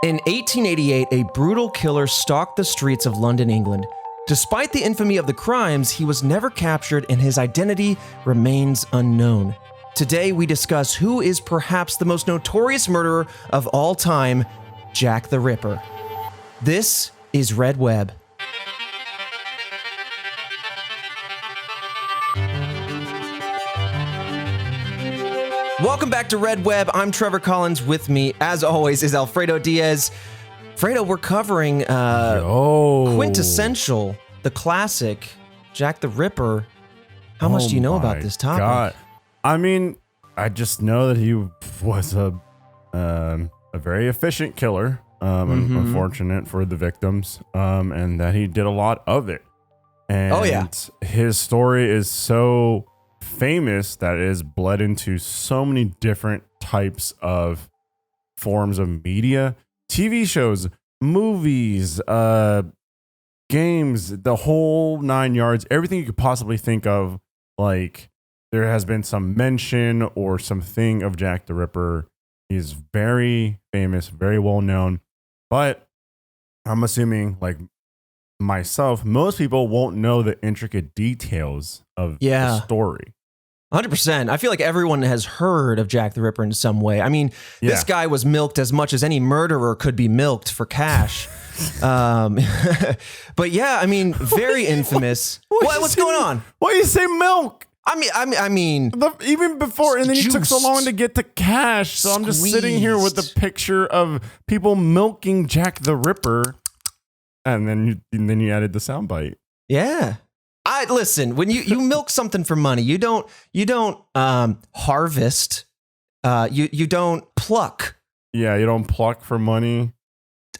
In 1888, a brutal killer stalked the streets of London, England. Despite the infamy of the crimes, he was never captured and his identity remains unknown. Today, we discuss who is perhaps the most notorious murderer of all time, Jack the Ripper. This is Red Web. Welcome back to Red Web. I'm Trevor Collins. With me, as always, is Alfredo Diaz. Fredo, we're covering quintessential, the classic, Jack the Ripper. How much do you know about this topic? God. I mean, I just know that he was a very efficient killer. Unfortunate for the victims, and that he did a lot of it. And his story is so famous that it is bled into so many different types of forms of media, TV shows, movies, games, the whole 9 yards, everything you could possibly think of. Like, there has been some mention or something of Jack the Ripper. He's very famous, very well known, but I'm assuming, like myself, most people won't know the intricate details of the story. 100%. I feel like everyone has heard of Jack the Ripper in some way. I mean, this guy was milked as much as any murderer could be milked for cash. But yeah, I mean, very infamous. What's going on? Why do you say milk? I mean, even before, and then you took so long to get to cash. So I'm just sitting here with the picture of people milking Jack the Ripper, and then you added the soundbite. Yeah. Listen, when you milk something for money, you don't harvest, you don't pluck. Yeah, you don't pluck for money.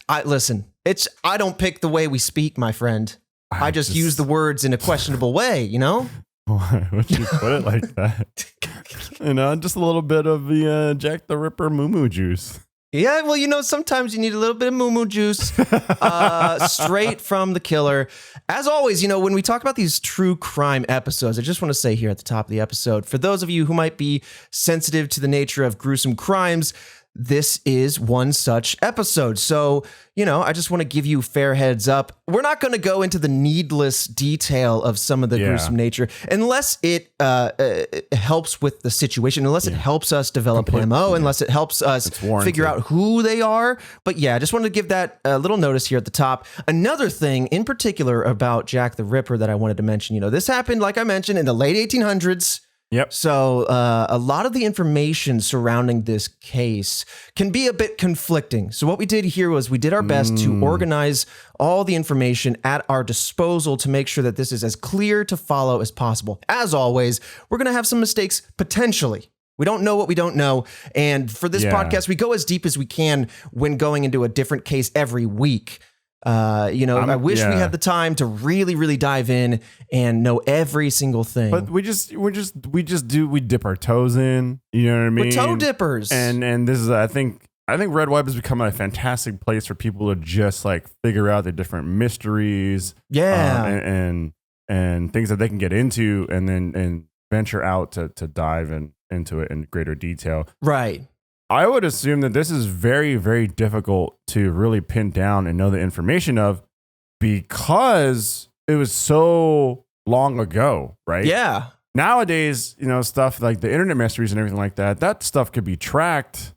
I don't pick the way we speak, my friend. I just use the words in a questionable way, you know? Why would you put it like that? Just a little bit of the Jack the Ripper moo juice. Yeah, well, sometimes you need a little bit of moo juice straight from the killer. As always, when we talk about these true crime episodes, I just want to say here at the top of the episode, for those of you who might be sensitive to the nature of gruesome crimes, this is one such episode. So, I just want to give you fair heads up. We're not going to go into the needless detail of some of the gruesome nature unless it helps with the situation, unless it helps us develop an MO, unless it helps us figure out who they are. But yeah, I just wanted to give that little notice here at the top. Another thing in particular about Jack the Ripper that I wanted to mention, this happened, like I mentioned, in the late 1800s. Yep. So a lot of the information surrounding this case can be a bit conflicting. So what we did here was we did our best to organize all the information at our disposal to make sure that this is as clear to follow as possible. As always, we're going to have some mistakes potentially. We don't know what we don't know. And for this podcast, we go as deep as we can when going into a different case every week. I wish we had the time to really, really dive in and know every single thing. But we dip our toes in. You know what I mean? We're toe dippers. And this is, I think Red Web has become a fantastic place for people to just like figure out the different mysteries. Yeah. And things that they can get into and venture out to dive into it in greater detail. Right. I would assume that this is very, very difficult to really pin down and know the information of because it was so long ago, right? Yeah. Nowadays, stuff like the internet mysteries and everything like that stuff could be tracked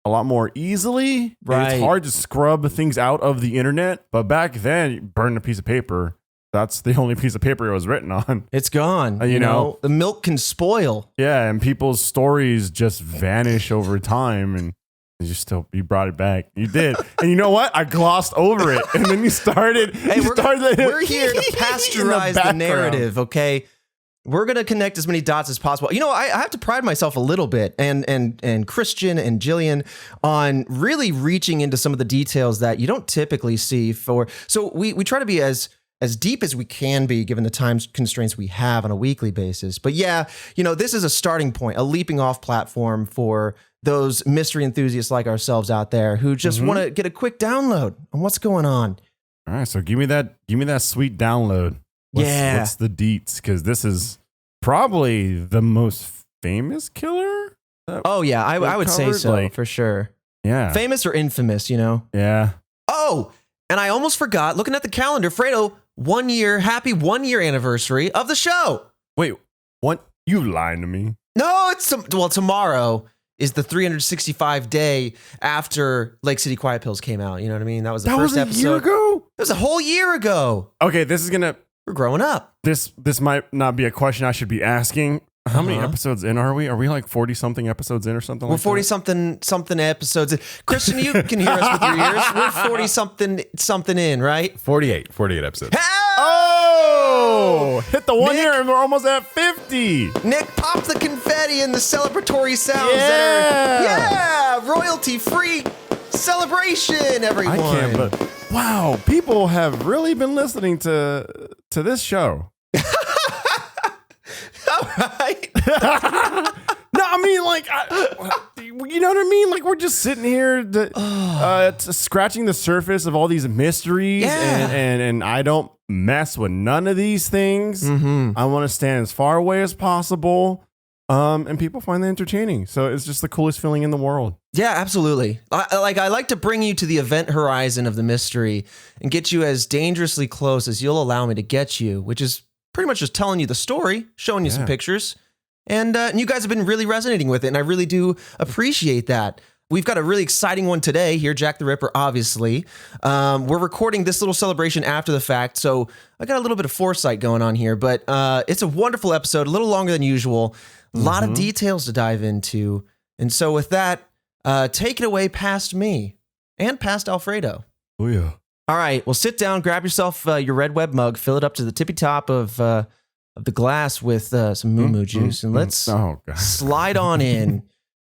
a lot more easily. Right. It's hard to scrub things out of the internet, but back then, you burn a piece of paper. That's the only piece of paper it was written on. It's gone. You know, the milk can spoil. Yeah, and people's stories just vanish over time, and you brought it back. You did. And you know what? I glossed over it, and then you started. Hey, we're here to pasteurize the narrative, okay? We're going to connect as many dots as possible. I have to pride myself a little bit, and Christian and Jillian, on really reaching into some of the details that you don't typically see. So we try to be as deep as we can be given the time constraints we have on a weekly basis. But yeah, this is a starting point, a leaping off platform for those mystery enthusiasts like ourselves out there who just want to get a quick download on what's going on. All right, so give me that sweet download. What's the deets? Because this is probably the most famous killer. Oh yeah, I would say so, for sure. Yeah. Famous or infamous, you know? Yeah. Oh, and I almost forgot, looking at the calendar, Fredo, happy 1 year anniversary of the show. Wait, what? You lying to me? No, tomorrow is the 365 day after Lake City Quiet Pills came out. You know what I mean? That was the first episode. That was a year ago? It was a whole year ago. Okay, this is gonna... We're growing up. This might not be a question I should be asking. How many episodes in are we? Are we like 40-something episodes in or something like that? We're 40-something episodes in. Christian, you can hear us with your ears. We're 40-something in, right? 48 episodes. Oh! Hit the 1 year and we're almost at 50. Nick, pop the confetti and the celebratory sounds Yeah! Royalty-free celebration, everyone. I can't, but wow, people have really been listening to this show. All right. No, I mean, like, you know what I mean? Like, we're just sitting here scratching the surface of all these mysteries, and I don't mess with none of these things. Mm-hmm. I want to stand as far away as possible, and people find that entertaining. So it's just the coolest feeling in the world. Yeah, absolutely. I like to bring you to the event horizon of the mystery and get you as dangerously close as you'll allow me to get you, which is pretty much just telling you the story, showing you some pictures. And you guys have been really resonating with it, and I really do appreciate that. We've got a really exciting one today here, Jack the Ripper, obviously. We're recording this little celebration after the fact, so I got a little bit of foresight going on here, but it's a wonderful episode, a little longer than usual, a lot of details to dive into. And so with that, take it away past me and past Alfredo. Oh, yeah. All right, well, sit down, grab yourself your Red Web mug, fill it up to the tippy top of the glass with some moo juice, and let's slide on in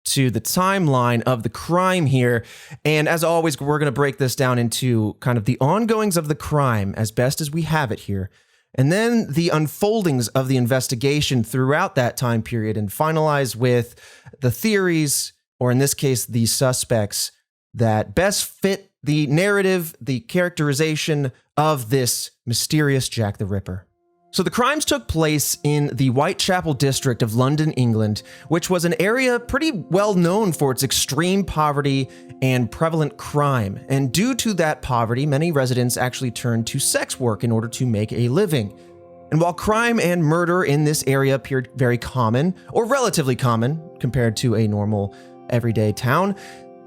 to the timeline of the crime here. And as always, we're going to break this down into kind of the ongoings of the crime as best as we have it here, and then the unfoldings of the investigation throughout that time period, and finalize with the theories, or in this case, the suspects that best fit the narrative, the characterization of this mysterious Jack the Ripper. So the crimes took place in the Whitechapel district of London, England, which was an area pretty well known for its extreme poverty and prevalent crime. And due to that poverty, many residents actually turned to sex work in order to make a living. And while crime and murder in this area appeared very common, or relatively common compared to a normal everyday town,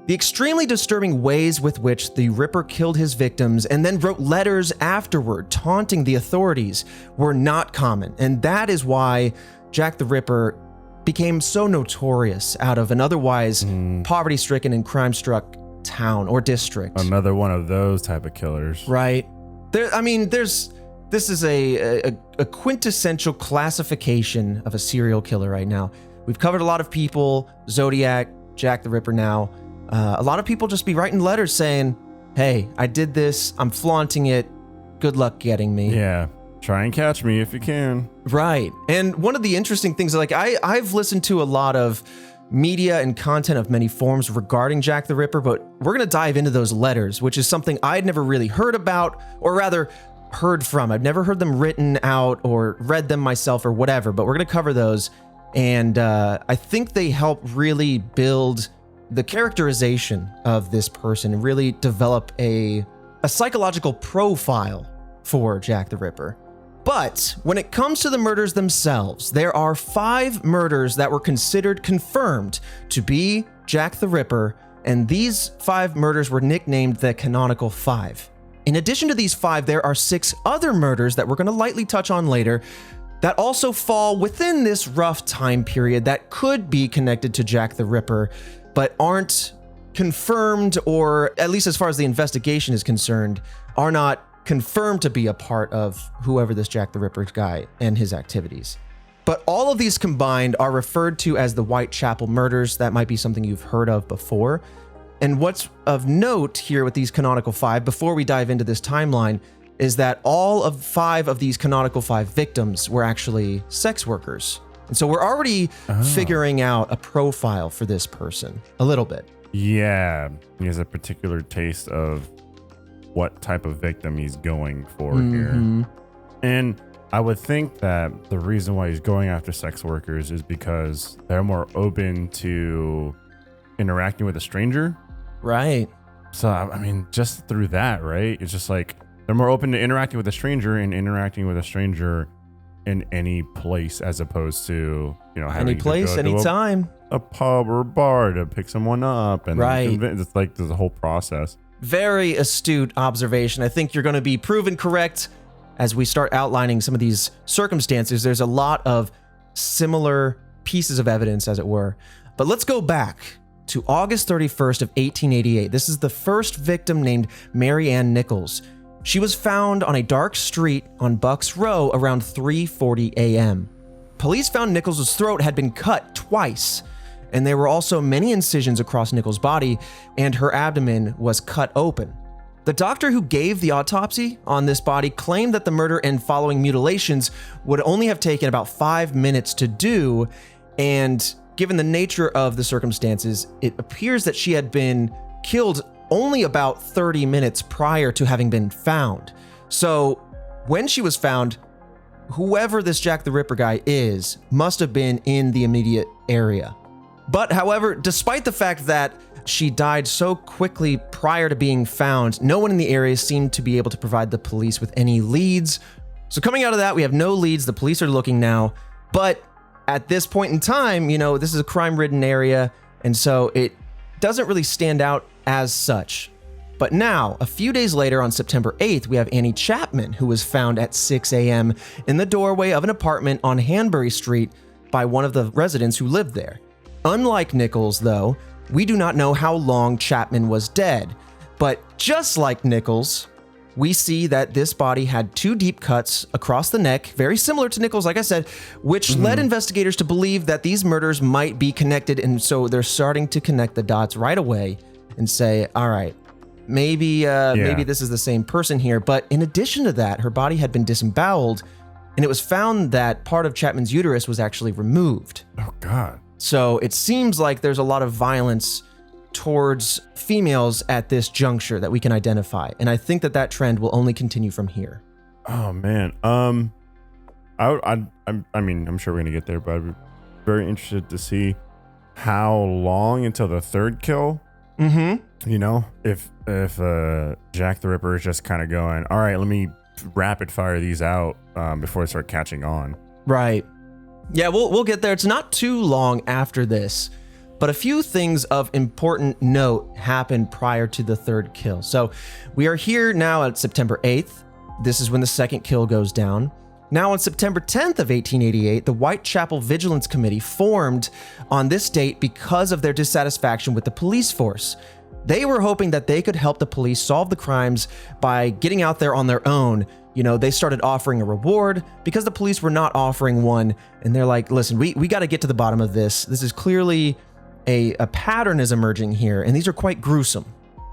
the extremely disturbing ways with which the Ripper killed his victims and then wrote letters afterward taunting the authorities were not common. And that is why Jack the Ripper became so notorious out of an otherwise poverty-stricken and crime-struck town or district. Another one of those type of killers. Right. This is a quintessential classification of a serial killer right now. We've covered a lot of people, Zodiac, Jack the Ripper now. A lot of people just be writing letters saying, hey, I did this, I'm flaunting it, good luck getting me. Yeah, try and catch me if you can. Right. And one of the interesting things, like I've listened to a lot of media and content of many forms regarding Jack the Ripper, but we're going to dive into those letters, which is something I'd never really heard about, or rather heard from. I've never heard them written out or read them myself or whatever, but we're going to cover those. And I think they help really build the characterization of this person and really develop a psychological profile for Jack the Ripper. But when it comes to the murders themselves, there are 5 murders that were considered confirmed to be Jack the Ripper, and these 5 murders were nicknamed the Canonical Five. In addition to these 5, there are 6 other murders that we're going to lightly touch on later that also fall within this rough time period that could be connected to Jack the Ripper, but aren't confirmed, or at least as far as the investigation is concerned, are not confirmed to be a part of whoever this Jack the Ripper guy and his activities. But all of these combined are referred to as the Whitechapel murders. That might be something you've heard of before. And what's of note here with these Canonical Five, before we dive into this timeline, is that all of 5 of these Canonical Five victims were actually sex workers. And so we're already figuring out a profile for this person a little bit. Yeah, he has a particular taste of what type of victim he's going for here. And I would think that the reason why he's going after sex workers is because they're more open to interacting with a stranger. Right. So, I mean, just through that, right? It's just like they're more open to interacting with a stranger and interacting with a stranger in any place as opposed to, having Any place, to go any to time. a pub or a bar to pick someone up. And Right. It's like there's a whole process. Very astute observation. I think you're going to be proven correct as we start outlining some of these circumstances. There's a lot of similar pieces of evidence, as it were. But let's go back to August 31st of 1888. This is the first victim, named Mary Ann Nichols. She was found on a dark street on Bucks Row around 3:40 a.m. Police found Nichols' throat had been cut twice, and there were also many incisions across Nichols' body, and her abdomen was cut open. The doctor who gave the autopsy on this body claimed that the murder and following mutilations would only have taken about 5 minutes to do, and given the nature of the circumstances, it appears that she had been killed only about 30 minutes prior to having been found. So when she was found, whoever this Jack the Ripper guy is must have been in the immediate area. But however, despite the fact that she died so quickly prior to being found, no one in the area seemed to be able to provide the police with any leads. So coming out of that, we have no leads. The police are looking now. But at this point in time, this is a crime-ridden area, and so it doesn't really stand out as such. But now, a few days later on September 8th, we have Annie Chapman, who was found at 6 a.m. in the doorway of an apartment on Hanbury Street by one of the residents who lived there. Unlike Nichols, though, we do not know how long Chapman was dead. But just like Nichols, we see that this body had 2 deep cuts across the neck, very similar to Nichols, like I said, which led investigators to believe that these murders might be connected. And so they're starting to connect the dots right away and say, all right, maybe this is the same person here. But in addition to that, her body had been disemboweled, and it was found that part of Chapman's uterus was actually removed. Oh, God. So it seems like there's a lot of violence towards females at this juncture that we can identify. And I think that trend will only continue from here. Oh, man. I'm sure we're going to get there, but I'd be very interested to see how long until the third kill. If Jack the Ripper is just kind of going, all right, let me rapid fire these out before I start catching on. Right. Yeah, we'll get there. It's not too long after this, but a few things of important note happened prior to the third kill. So we are here now at September 8th. This is when the second kill goes down. Now on September 10th of 1888, the Whitechapel Vigilance Committee formed on this date because of their dissatisfaction with the police force. They were hoping that they could help the police solve the crimes by getting out there on their own. They started offering a reward because the police were not offering one. And they're like, listen, we got to get to the bottom of this. This is clearly a pattern is emerging here, and these are quite gruesome.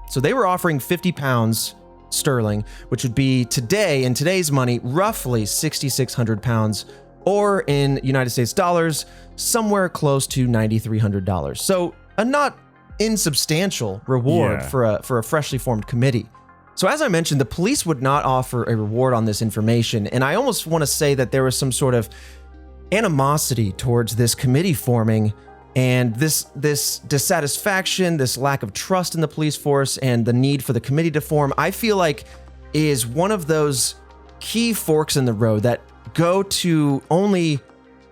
So they were offering 50 pounds sterling, which would be today, in today's money, roughly 6,600 pounds, or in United States dollars, somewhere close to $9,300. So a not insubstantial reward for a freshly formed committee. So as I mentioned, the police would not offer a reward on this information, and I almost want to say that there was some sort of animosity towards this committee forming, and this dissatisfaction, this lack of trust in the police force, and the need for the committee to form, I feel like is one of those key forks in the road that go to only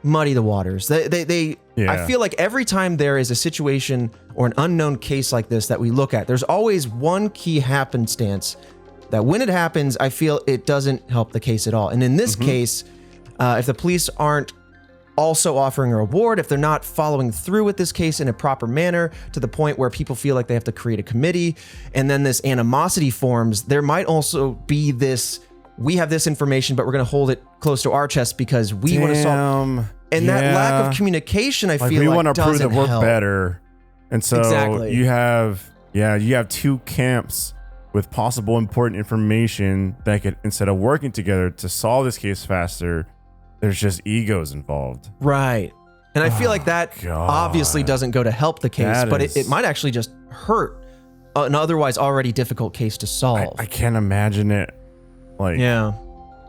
muddy the waters. I feel like every time there is a situation or an unknown case like this that we look at, there's always one key happenstance that when it happens, I feel it doesn't help the case at all. And in this case, if the police aren't also offering a reward, if they're not following through with this case in a proper manner to the point where people feel like they have to create a committee, and then this animosity forms, there might also be this, we have this information, but we're going to hold it close to our chest because we want to solve. And that lack of communication, I feel like, we want to prove that we're help. Better. And so you have 2 camps with possible important information that could, instead of working together to solve this case faster, there's just egos involved. Right. And I feel like that obviously doesn't go to help the case, but it might actually just hurt an otherwise already difficult case to solve. I can't imagine it. I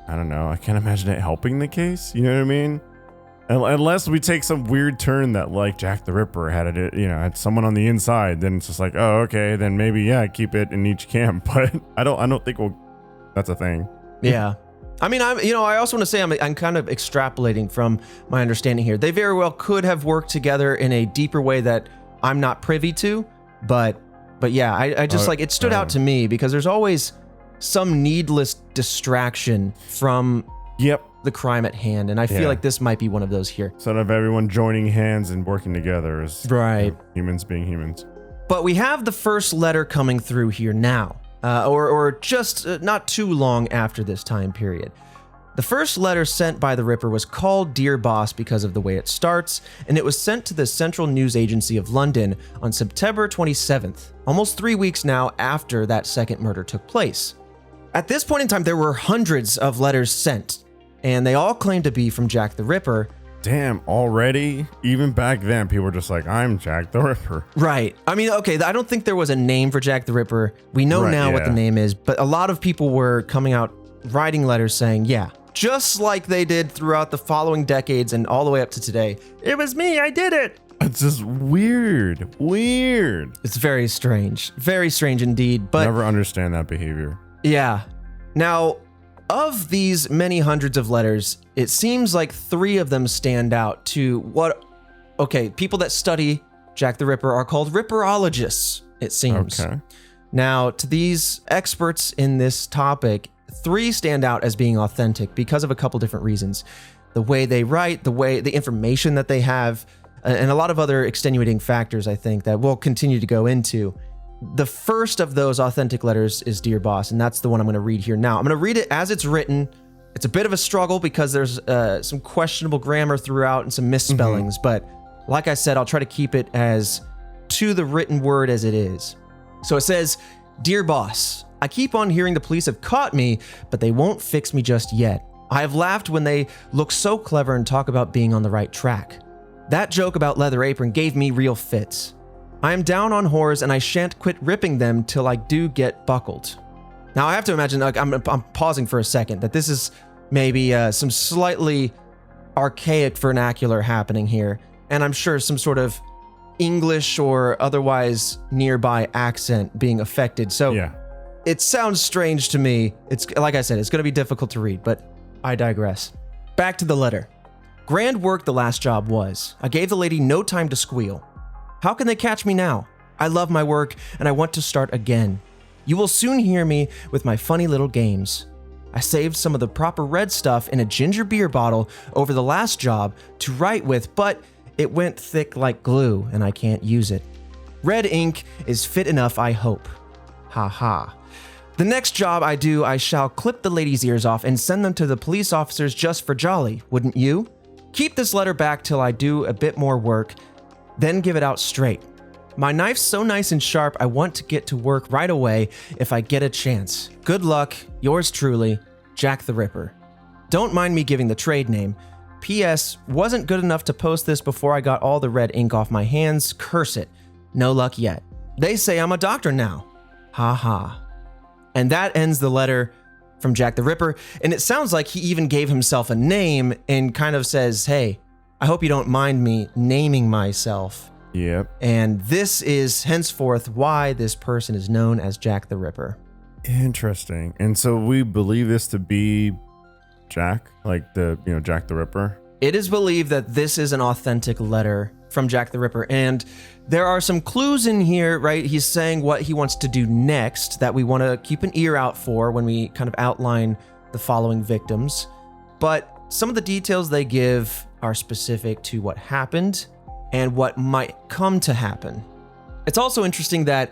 don't know. I can't imagine it helping the case. You know what I mean? Unless we take some weird turn that like Jack the Ripper had someone on the inside, then it's just like, oh, okay, then maybe keep it in each camp. But I don't think that's a thing. Yeah. I mean, I also want to say I'm kind of extrapolating from my understanding here. They very well could have worked together in a deeper way that I'm not privy to, but yeah, I just it stood out to me because there's always some needless distraction from the crime at hand, and I feel like this might be one of those here. Instead of everyone joining hands and working together as humans being humans. But we have the first letter coming through here now, or just not too long after this time period. The first letter sent by the Ripper was called Dear Boss because of the way it starts, and it was sent to the Central News Agency of London on September 27th, almost 3 weeks now after that second murder took place. At this point in time, there were hundreds of letters sent, and they all claimed to be from Jack the Ripper. Damn, already? Even back then, people were just like, I'm Jack the Ripper. Right. I mean, okay, I don't think there was a name for Jack the Ripper. We know now what the name is, but a lot of people were coming out writing letters saying, just like they did throughout the following decades and all the way up to today, it was me, I did it. It's just weird. It's very strange indeed, but never understand that behavior. Yeah. Now, of these many hundreds of letters, it seems like 3 of them stand out to people that study Jack the Ripper are called Ripperologists, it seems. Okay. Now, to these experts in this topic, 3 stand out as being authentic because of a couple different reasons. The way they write, the information that they have, and a lot of other extenuating factors, I think, that we'll continue to go into. The first of those authentic letters is Dear Boss, and that's the one I'm going to read here now. I'm going to read it as it's written. It's a bit of a struggle because there's some questionable grammar throughout and some misspellings, but like I said, I'll try to keep it as to the written word as it is. So it says, Dear Boss, I keep on hearing the police have caught me, but they won't fix me just yet. I have laughed when they look so clever and talk about being on the right track. That joke about Leather Apron gave me real fits. I am down on whores and I shan't quit ripping them till I do get buckled. Now I have to imagine, I'm pausing for a second, that this is maybe some slightly archaic vernacular happening here, and I'm sure some sort of English or otherwise nearby accent being affected. So it sounds strange to me. It's like I said, it's going to be difficult to read, but I digress. Back to the letter. Grand work the last job was. I gave the lady no time to squeal. How can they catch me now? I love my work and I want to start again. You will soon hear me with my funny little games. I saved some of the proper red stuff in a ginger beer bottle over the last job to write with, but it went thick like glue and I can't use it. Red ink is fit enough, I hope. Ha ha. The next job I do, I shall clip the ladies' ears off and send them to the police officers just for jolly, wouldn't you? Keep this letter back till I do a bit more work, then give it out straight. My knife's so nice and sharp, I want to get to work right away if I get a chance. Good luck, yours truly, Jack the Ripper. Don't mind me giving the trade name. P.S. Wasn't good enough to post this before I got all the red ink off my hands. Curse it. No luck yet. They say I'm a doctor now. Ha ha. And that ends the letter from Jack the Ripper. And it sounds like he even gave himself a name and kind of says, hey, I hope you don't mind me naming myself. Yep. And this is henceforth why this person is known as Jack the Ripper. Interesting. And so we believe this to be Jack, like Jack the Ripper. It is believed that this is an authentic letter from Jack the Ripper. And there are some clues in here, right? He's saying what he wants to do next that we want to keep an ear out for when we kind of outline the following victims. But some of the details they give are specific to what happened and what might come to happen. It's also interesting that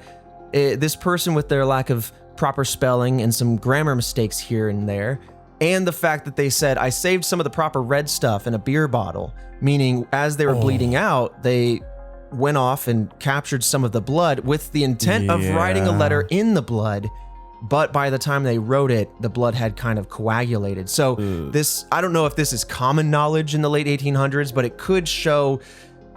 this person, with their lack of proper spelling and some grammar mistakes here and there, and the fact that they said, I saved some of the proper red stuff in a beer bottle, meaning as they were bleeding out, they went off and captured some of the blood with the intent of writing a letter in the blood. But by the time they wrote it, the blood had kind of coagulated. So this, I don't know if this is common knowledge in the late 1800s, but it could show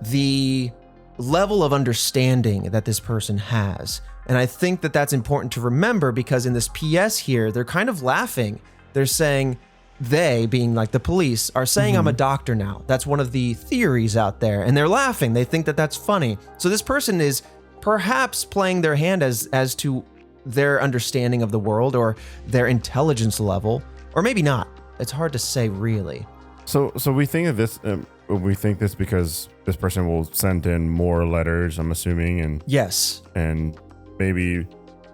the level of understanding that this person has. And I think that that's important to remember because in this PS here, they're kind of laughing. They're saying, they, being like the police, are saying I'm a doctor now. That's one of the theories out there. And they're laughing. They think that that's funny. So this person is perhaps playing their hand as to their understanding of the world or their intelligence level, or maybe not. It's hard to say, really. So we think of this. We think this because this person will send in more letters, I'm assuming, and yes, and maybe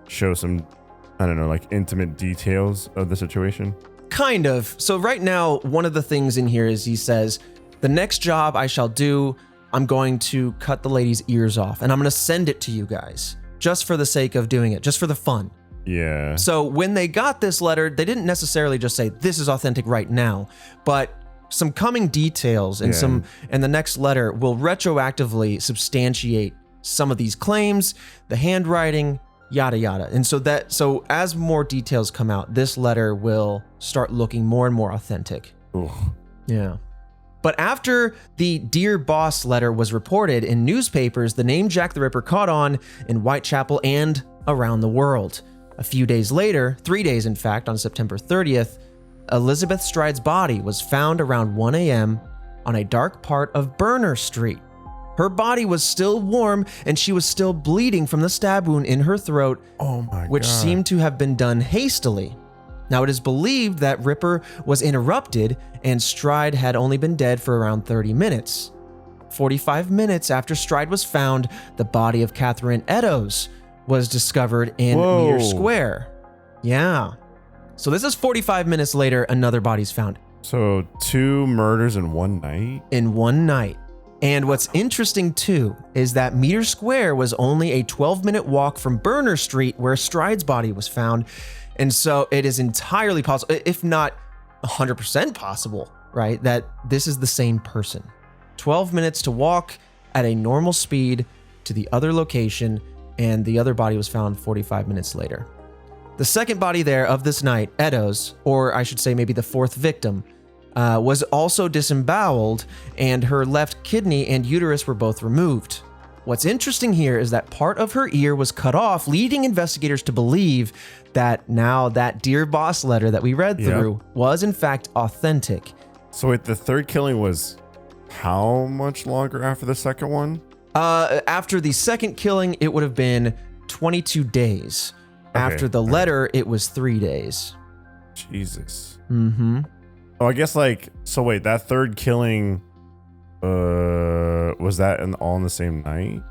show some, I don't know, like intimate details of the situation. Kind of. So right now, one of the things in here is he says, the next job I shall do, I'm going to cut the lady's ears off, and I'm going to send it to you guys just for the sake of doing it, just for the fun. Yeah. So when they got this letter, they didn't necessarily just say, this is authentic right now, but some coming details and and the next letter will retroactively substantiate some of these claims, the handwriting, yada yada. And so as more details come out, this letter will start looking more and more authentic. Ooh. Yeah. But after the Dear Boss letter was reported in newspapers, the name Jack the Ripper caught on in Whitechapel and around the world. A few days later, 3 days in fact, on September 30th, Elizabeth Stride's body was found around 1 a.m. on a dark part of Burner Street. Her body was still warm and she was still bleeding from the stab wound in her throat, which seemed to have been done hastily. Now, it is believed that Ripper was interrupted and Stride had only been dead for around 30 minutes. 45 minutes after Stride was found, the body of Catherine Eddowes was discovered in Meter Square. Yeah. So this is 45 minutes later, another body's found. So 2 murders in one night? In one night. And what's interesting too is that Meter Square was only a 12-minute walk from Burner Street where Stride's body was found. And so it is entirely possible, if not 100% possible, right, that this is the same person. 12 minutes to walk at a normal speed to the other location, and the other body was found 45 minutes later. The second body there of this night, Eddowes, or I should say maybe the fourth victim, was also disemboweled, and her left kidney and uterus were both removed. What's interesting here is that part of her ear was cut off, leading investigators to believe that now that Dear Boss letter that we read through was in fact authentic. So wait, the third killing was how much longer after the second one? After the second killing, it would have been 22 days. Okay. After the letter, it was 3 days. Jesus. Mm-hmm. Oh, I guess so wait, that third killing, was that all in the same night?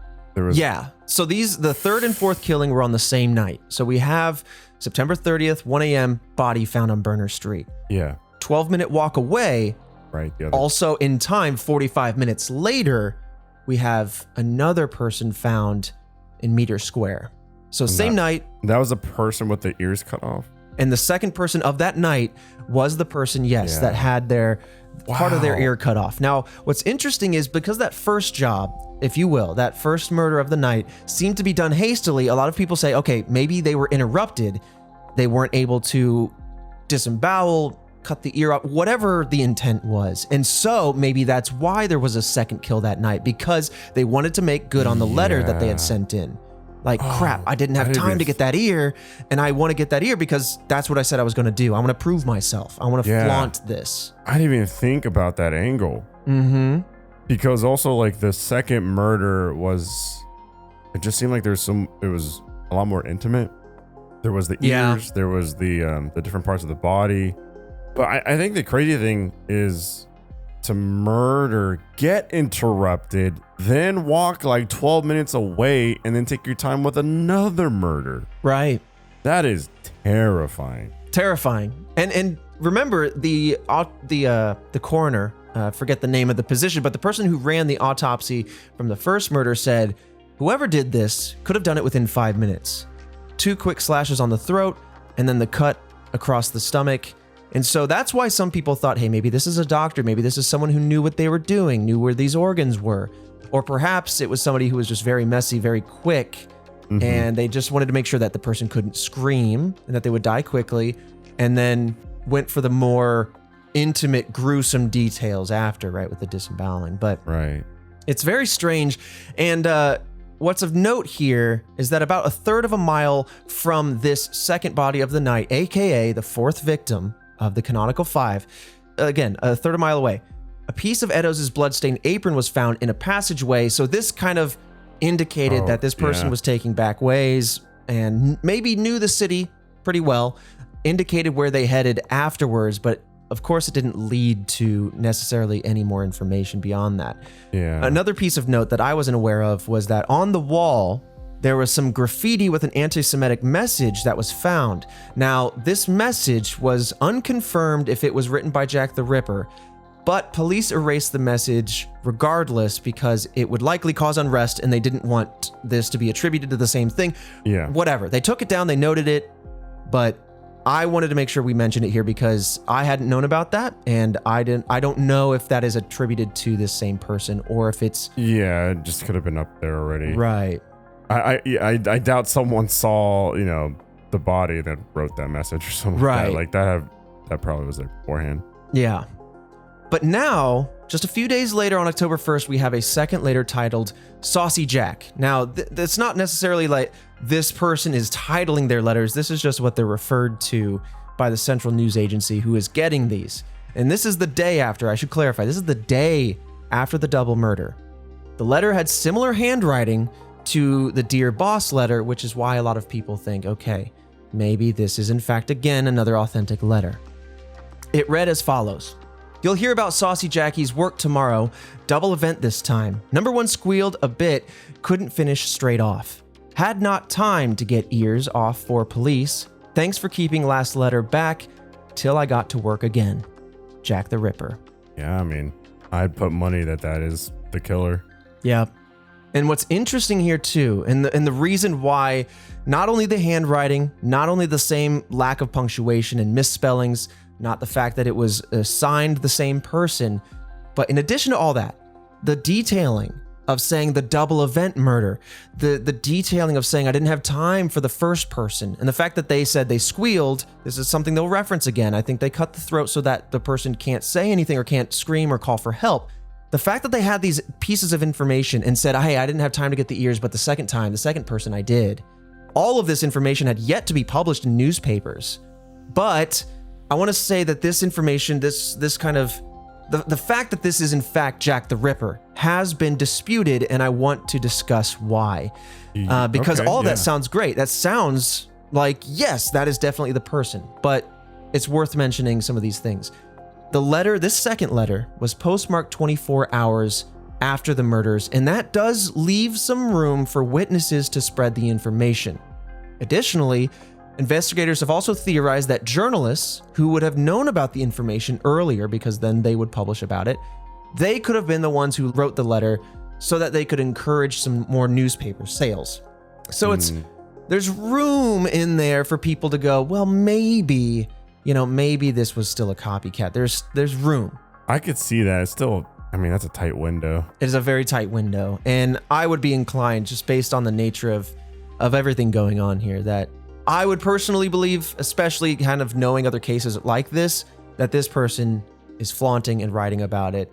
Yeah. So the third and fourth killing were on the same night. So we have September 30th, 1 a.m., body found on Burner Street. Yeah. 12-minute walk away. Right. Also in time, 45 minutes later, we have another person found in Meter Square. So same night. That was a person with the ears cut off? And the second person of that night was the person, that had their part of their ear cut off. Now, what's interesting is because that first job, if you will, that first murder of the night seemed to be done hastily, a lot of people say, okay, maybe they were interrupted. They weren't able to disembowel, cut the ear off, whatever the intent was. And so maybe that's why there was a second kill that night, because they wanted to make good on the letter that they had sent in. Like, crap, I didn't have time to get that ear, and I want to get that ear because that's what I said I was going to do. I want to prove myself. I want to flaunt this. I didn't even think about that angle. Mm-hmm. Because also, the second murder it just seemed like it was a lot more intimate. There was the ears, there was the different parts of the body. But I think the crazy thing is to murder, get interrupted, then walk 12 minutes away and then take your time with another murder. Right. That is terrifying. Terrifying. And remember the coroner, forget the name of the position, but the person who ran the autopsy from the first murder said, whoever did this could have done it within 5 minutes. 2 quick slashes on the throat and then the cut across the stomach. And so that's why some people thought, hey, maybe this is a doctor. Maybe this is someone who knew what they were doing, knew where these organs were. Or perhaps it was somebody who was just very messy, very quick, and they just wanted to make sure that the person couldn't scream and that they would die quickly, and then went for the more intimate, gruesome details after, right, with the disemboweling. But it's very strange. And what's of note here is that about a third of a mile from this second body of the night, aka the fourth victim, of the Canonical Five, again, a third of a mile away, a piece of Eddowes' bloodstained apron was found in a passageway. So this kind of indicated that this person was taking back ways and maybe knew the city pretty well, indicated where they headed afterwards, but of course it didn't lead to necessarily any more information beyond that. Yeah. Another piece of note that I wasn't aware of was that on the wall, there was some graffiti with an anti-Semitic message that was found. Now, this message was unconfirmed if it was written by Jack the Ripper, but police erased the message regardless because it would likely cause unrest and they didn't want this to be attributed to the same thing. Yeah. Whatever. They took it down, they noted it, but I wanted to make sure we mentioned it here because I hadn't known about that, and I don't know if that is attributed to this same person or if it's... Yeah, it just could have been up there already. Right. I doubt someone saw, the body that wrote that message or something right. like that. That probably was there beforehand. Yeah. But now, just a few days later on October 1st, we have a second letter titled Saucy Jack. Now, that's not necessarily like this person is titling their letters. This is just what they're referred to by the Central News Agency who is getting these. And this is the day after, I should clarify, this is the day after the double murder. The letter had similar handwriting to the Dear Boss letter, which is why a lot of people think, okay, maybe this is in fact again another authentic letter. It read as follows. You'll hear about Saucy Jackie's work tomorrow. Double event this time. Number 1 squealed a bit, couldn't finish straight off. Had not time to get ears off for police. Thanks for keeping last letter back till I got to work again. Jack the Ripper. Yeah, I mean, I'd put money that is the killer. Yeah. And what's interesting here too, and the reason why not only the handwriting, not only the same lack of punctuation and misspellings, not the fact that it was signed the same person, but in addition to all that, the detailing of saying the double event murder, the detailing of saying I didn't have time for the first person, and the fact that they said they squealed, this is something they'll reference again. I think they cut the throat so that the person can't say anything or can't scream or call for help. The fact that they had these pieces of information and said, hey, I didn't have time to get the ears, but the second person I did. All of this information had yet to be published in newspapers. But I want to say that this information, this kind of, the fact that this is in fact Jack the Ripper has been disputed, and I want to discuss why. Because that sounds great. That sounds like, yes, that is definitely the person, but it's worth mentioning some of these things. The letter, this second letter, was postmarked 24 hours after the murders, and that does leave some room for witnesses to spread the information. Additionally, investigators have also theorized that journalists who would have known about the information earlier, because then they would publish about it, they could have been the ones who wrote the letter so that they could encourage some more newspaper sales. So there's room in there for people to go, well, maybe this was still a copycat. There's room. I could see that. It's still, that's a tight window. It is a very tight window. And I would be inclined, just based on the nature of everything going on here, that I would personally believe, especially kind of knowing other cases like this, that this person is flaunting and writing about it,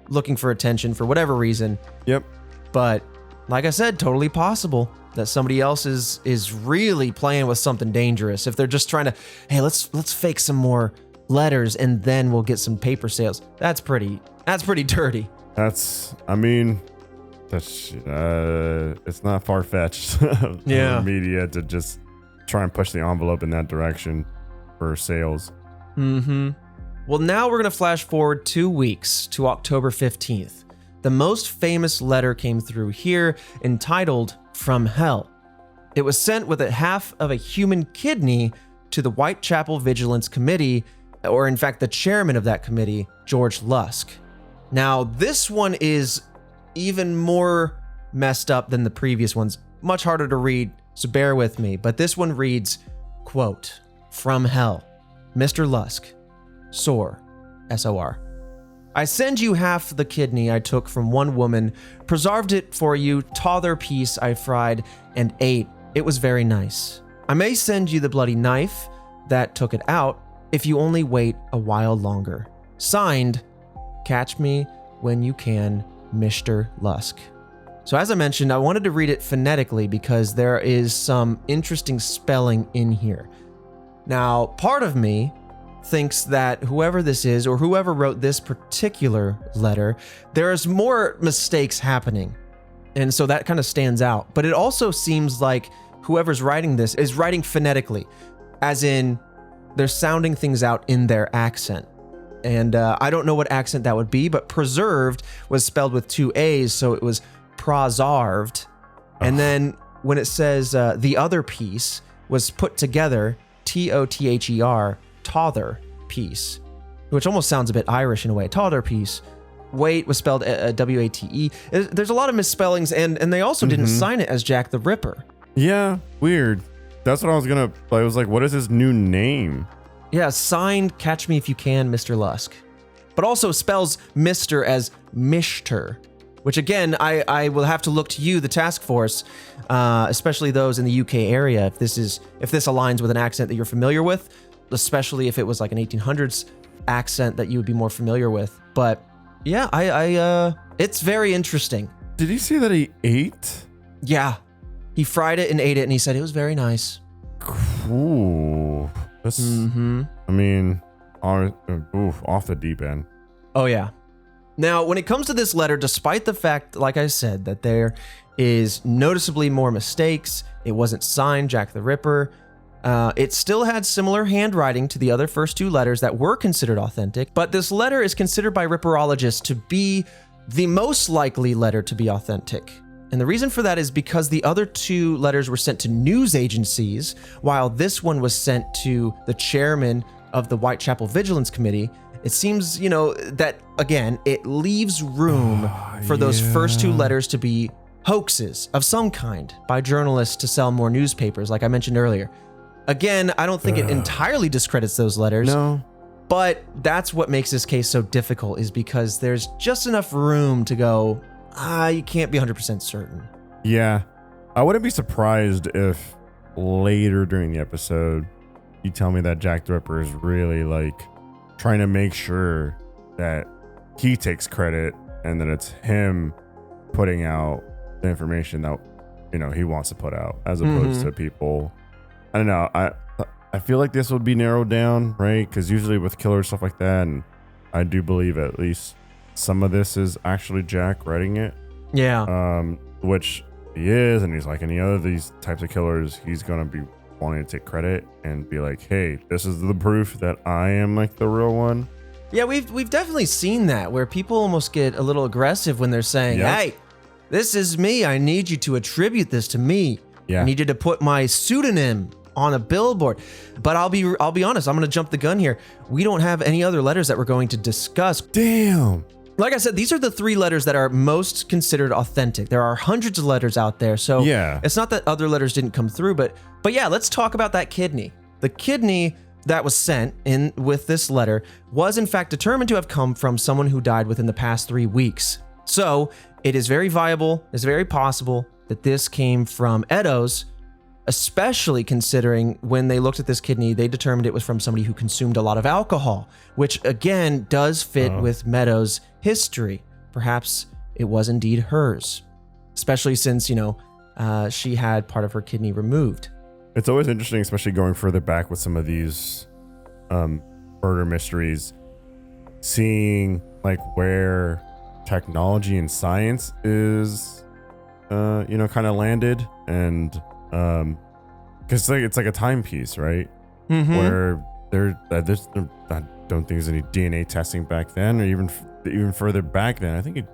looking for attention for whatever reason. Yep. But like I said, totally possible that somebody else is really playing with something dangerous. If they're just trying to, hey, let's fake some more letters and then we'll get some paper sales. That's pretty dirty. It's not far-fetched for media to just try and push the envelope in that direction for sales. Well, now we're going to flash forward 2 weeks to October 15th. The most famous letter came through here, entitled From Hell. It was sent with a half of a human kidney to the Whitechapel Vigilance Committee, or in fact, the chairman of that committee, George Lusk. Now, this one is even more messed up than the previous ones. Much harder to read, so bear with me. But this one reads, quote, From Hell, Mr. Lusk, SOR, S-O-R. I send you half the kidney I took from one woman, preserved it for you, t'other piece I fried and ate. It was very nice. I may send you the bloody knife that took it out if you only wait a while longer. Signed, Catch Me When You Can, Mr. Lusk. So as I mentioned, I wanted to read it phonetically because there is some interesting spelling in here. Now, part of me thinks that whoever this is or whoever wrote this particular letter, there's more mistakes happening. And so that kind of stands out. But it also seems like whoever's writing this is writing phonetically, as in they're sounding things out in their accent. And I don't know what accent that would be, but preserved was spelled with 2 A's, so it was prosarved. And then when it says the other piece was put together, Tother, tother piece, which almost sounds a bit Irish in a way. Tother piece. Wait was spelled Wate. There's a lot of misspellings, and they also didn't sign it as Jack the Ripper. Yeah, weird. That's what I was gonna. I was like, what is his new name? Yeah, signed Catch Me If You Can, Mr. Lusk. But also spells Mr. as Mishter, which again, I will have to look to you, the task force, especially those in the UK area, if this aligns with an accent that you're familiar with, especially if it was like an 1800s accent that you would be more familiar with. But yeah, it's very interesting. Did he say that he ate? Yeah, he fried it and ate it, and he said it was very nice. Cool. This, I mean, off the deep end. Oh yeah. Now, when it comes to this letter, despite the fact, like I said, that there is noticeably more mistakes, it wasn't signed Jack the Ripper, it still had similar handwriting to the other first 2 letters that were considered authentic, but this letter is considered by Ripperologists to be the most likely letter to be authentic. And the reason for that is because the other 2 letters were sent to news agencies, while this one was sent to the chairman of the Whitechapel Vigilance Committee. It seems, that, again, it leaves room for those first 2 letters to be hoaxes of some kind by journalists to sell more newspapers, like I mentioned earlier. Again, I don't think it entirely discredits those letters. No. But that's what makes this case so difficult, is because there's just enough room to go, you can't be 100% certain. Yeah. I wouldn't be surprised if later during the episode, you tell me that Jack the Ripper is really like trying to make sure that he takes credit and that it's him putting out the information that, he wants to put out, as opposed to people. I don't know. I feel like this would be narrowed down, right? Because usually with killers, stuff like that, and I do believe at least some of this is actually Jack writing it. Yeah. Which he is, and he's like any other of these types of killers, he's gonna be wanting to take credit and be like, hey, this is the proof that I am like the real one. Yeah, we've definitely seen that, where people almost get a little aggressive when they're saying, hey, this is me. I need you to attribute this to me. Yeah. I need you to put my pseudonym on a billboard. But I'll be honest, I'm going to jump the gun here. We don't have any other letters that we're going to discuss. Damn. Like I said, these are the 3 letters that are most considered authentic. There are hundreds of letters out there, so it's not that other letters didn't come through, but yeah, let's talk about that kidney. The kidney that was sent in with this letter was in fact determined to have come from someone who died within the past 3 weeks. So it is very viable, it's very possible that this came from Eddowes, especially considering when they looked at this kidney, they determined it was from somebody who consumed a lot of alcohol, which again does fit with Meadows' history. Perhaps it was indeed hers, especially since, she had part of her kidney removed. It's always interesting, especially going further back with some of these murder mysteries, seeing like where technology and science is, kind of landed, and because it's like a timepiece, right? Where I don't think there's any DNA testing back then, or even further back then. I think it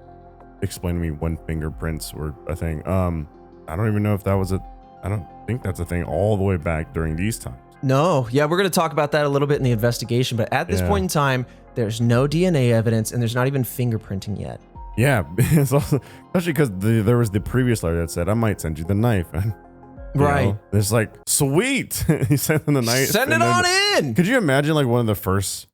explained to me when fingerprints were a thing. I don't even know if that was I don't think that's a thing all the way back during these times. No, yeah, we're going to talk about that a little bit in the investigation, but at this point in time, there's no DNA evidence, and there's not even fingerprinting yet. Yeah, it's also, especially because there was the previous letter that said, I might send you the knife. And, right. It's like, sweet. He sent them the knife. Send it on in. Could you imagine like one of the first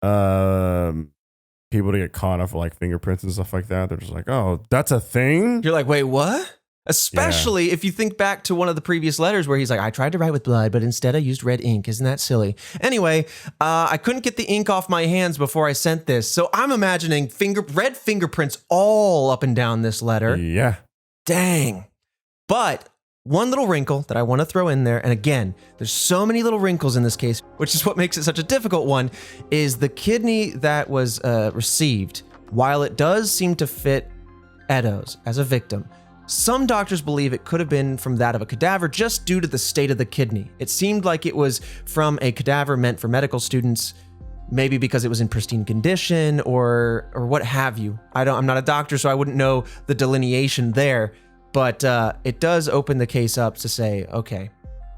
people to get caught up with like fingerprints and stuff like that? They're just like, oh, that's a thing? You're like, wait, what? Especially if you think back to one of the previous letters where he's like, I tried to write with blood, but instead I used red ink. Isn't that silly? Anyway, I couldn't get the ink off my hands before I sent this. So I'm imagining red fingerprints all up and down this letter. Yeah. Dang. But One little wrinkle that I want to throw in there, and again, there's so many little wrinkles in this case, which is what makes it such a difficult one, is the kidney that was received. While it does seem to fit Edo's as a victim, some doctors believe it could have been from that of a cadaver just due to the state of the kidney. It seemed like it was from a cadaver meant for medical students, maybe because it was in pristine condition or what have you. I'm not a doctor, so I wouldn't know the delineation there. But it does open the case up to say, okay,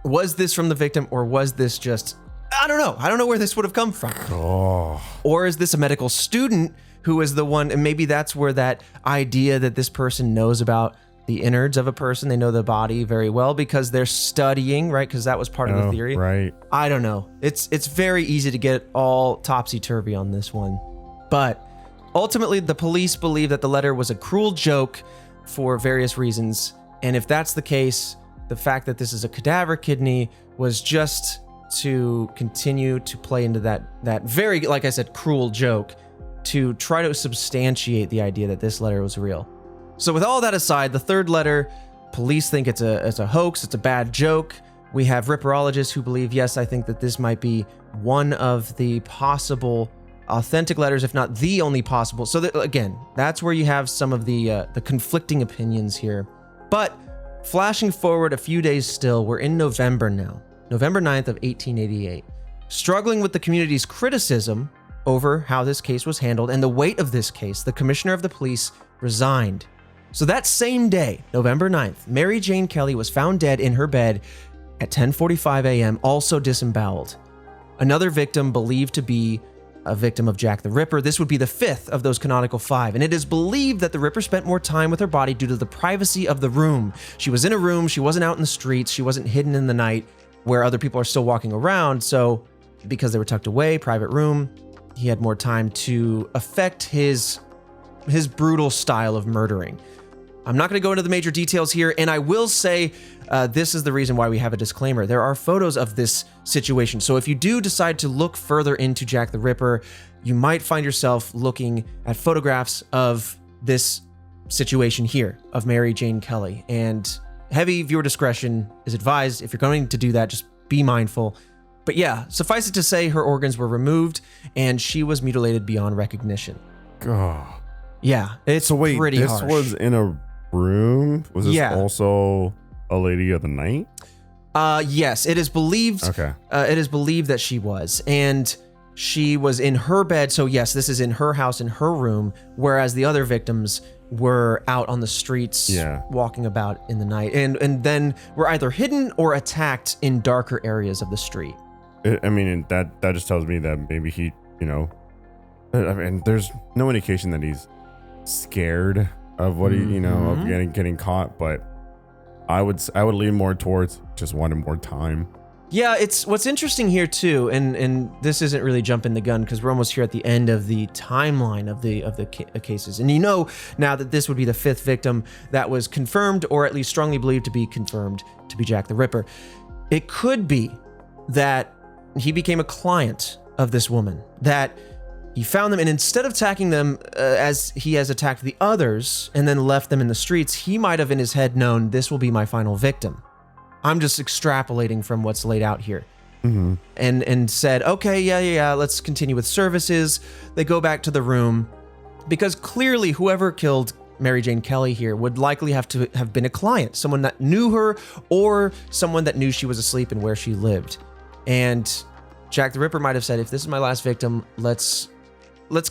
was this from the victim or was this just, I don't know. I don't know where this would have come from. Oh. Or is this a medical student who is the one, and maybe that's where that idea that this person knows about the innards of a person, they know the body very well because they're studying, right? Because that was part of the theory. Right. I don't know. It's very easy to get all topsy-turvy on this one. But ultimately, the police believe that the letter was a cruel joke for various reasons. And if that's the case, the fact that this is a cadaver kidney was just to continue to play into that very, like I said, cruel joke to try to substantiate the idea that this letter was real. So with all that aside, the third letter, police think it's a hoax, it's a bad joke. We have ripperologists who believe, yes, I think that this might be one of the possible authentic letters, if not the only possible. So that, again, that's where you have some of the conflicting opinions here. But flashing forward a few days still, we're in November now, November 9th of 1888. Struggling with the community's criticism over how this case was handled and the weight of this case, the commissioner of the police resigned. So that same day, November 9th, Mary Jane Kelly was found dead in her bed at 10:45 a.m., also disemboweled. Another victim believed to be a victim of Jack the Ripper. This would be the fifth of those Canonical Five, and it is believed that the Ripper spent more time with her body due to the privacy of the room. She was in a room, she wasn't out in the streets, she wasn't hidden in the night where other people are still walking around, so because they were tucked away, private room, he had more time to affect his brutal style of murdering. I'm not going to go into the major details here, and I will say this is the reason why we have a disclaimer. There are photos of this situation, so if you do decide to look further into Jack the Ripper, you might find yourself looking at photographs of this situation here, of Mary Jane Kelly, and heavy viewer discretion is advised. If you're going to do that, just be mindful. But yeah, suffice it to say, her organs were removed, and she was mutilated beyond recognition. God. Yeah, it's pretty harsh. This was in a room? Was this also a lady of the night? Yes, it is believed. Okay. It is believed that she was, and she was in her bed. So yes, this is in her house, in her room, whereas the other victims were out on the streets, walking about in the night, and then were either hidden or attacked in darker areas of the street. That just tells me that maybe he, there's no indication that he's scared of what he, of getting caught, but I would lean more towards just wanting more time. Yeah, it's what's interesting here too, and this isn't really jumping the gun because we're almost here at the end of the timeline of the cases, and now that this would be the fifth victim that was confirmed, or at least strongly believed to be confirmed to be Jack the Ripper. It could be that he became a client of this woman, that he found them, and instead of attacking them as he has attacked the others and then left them in the streets, he might have in his head known this will be my final victim. I'm just extrapolating from what's laid out here. Mm-hmm. And said, okay, yeah, let's continue with services. They go back to the room because clearly whoever killed Mary Jane Kelly here would likely have to have been a client, someone that knew her or someone that knew she was asleep and where she lived. And Jack the Ripper might have said, if this is my last victim, let's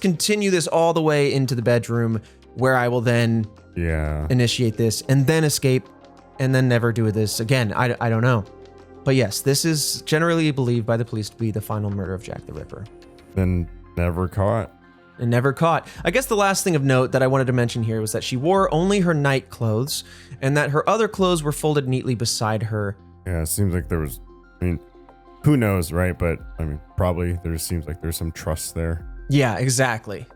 continue this all the way into the bedroom where I will then initiate this and then escape and then never do this again. I don't know. But yes, this is generally believed by the police to be the final murder of Jack the Ripper. And never caught. And never caught. I guess the last thing of note that I wanted to mention here was that she wore only her night clothes and that her other clothes were folded neatly beside her. Yeah, it seems like there was, who knows, right? But probably there seems like there's some trust there. Yeah, exactly.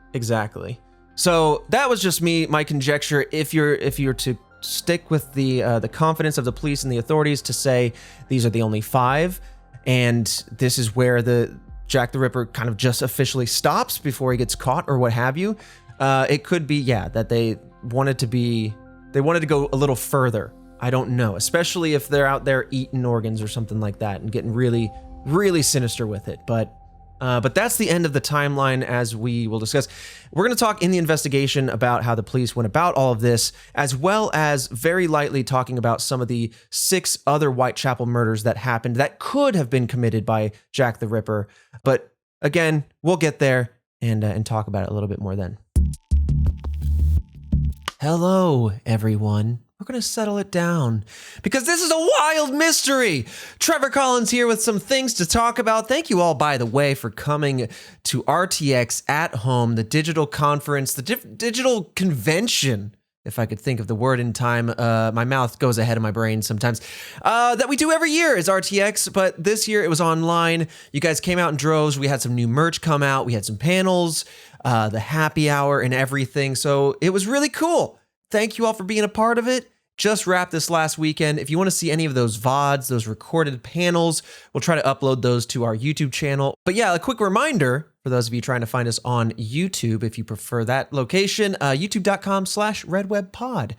So that was just my conjecture. If you're to stick with the confidence of the police and the authorities to say these are the only five, and this is where the Jack the Ripper kind of just officially stops before he gets caught or what have you, it could be that they wanted to go a little further I don't know, especially if they're out there eating organs or something like that and getting really, really sinister with it. But that's the end of the timeline, as we will discuss. We're going to talk in the investigation about how the police went about all of this, as well as very lightly talking about some of the 6 other Whitechapel murders that happened that could have been committed by Jack the Ripper. But again, we'll get there and talk about it a little bit more then. Hello, everyone. We're going to settle it down because this is a wild mystery. Trevor Collins here with some things to talk about. Thank you all, by the way, for coming to RTX at Home, the digital conference, the digital convention, if I could think of the word in time. My mouth goes ahead of my brain sometimes. That we do every year is RTX, but this year it was online. You guys came out in droves. We had some new merch come out. We had some panels, the happy hour and everything. So it was really cool. Thank you all for being a part of it. Just wrapped this last weekend. If you want to see any of those VODs, those recorded panels, we'll try to upload those to our YouTube channel. But yeah, a quick reminder for those of you trying to find us on YouTube, if you prefer that location, youtube.com/redwebpod.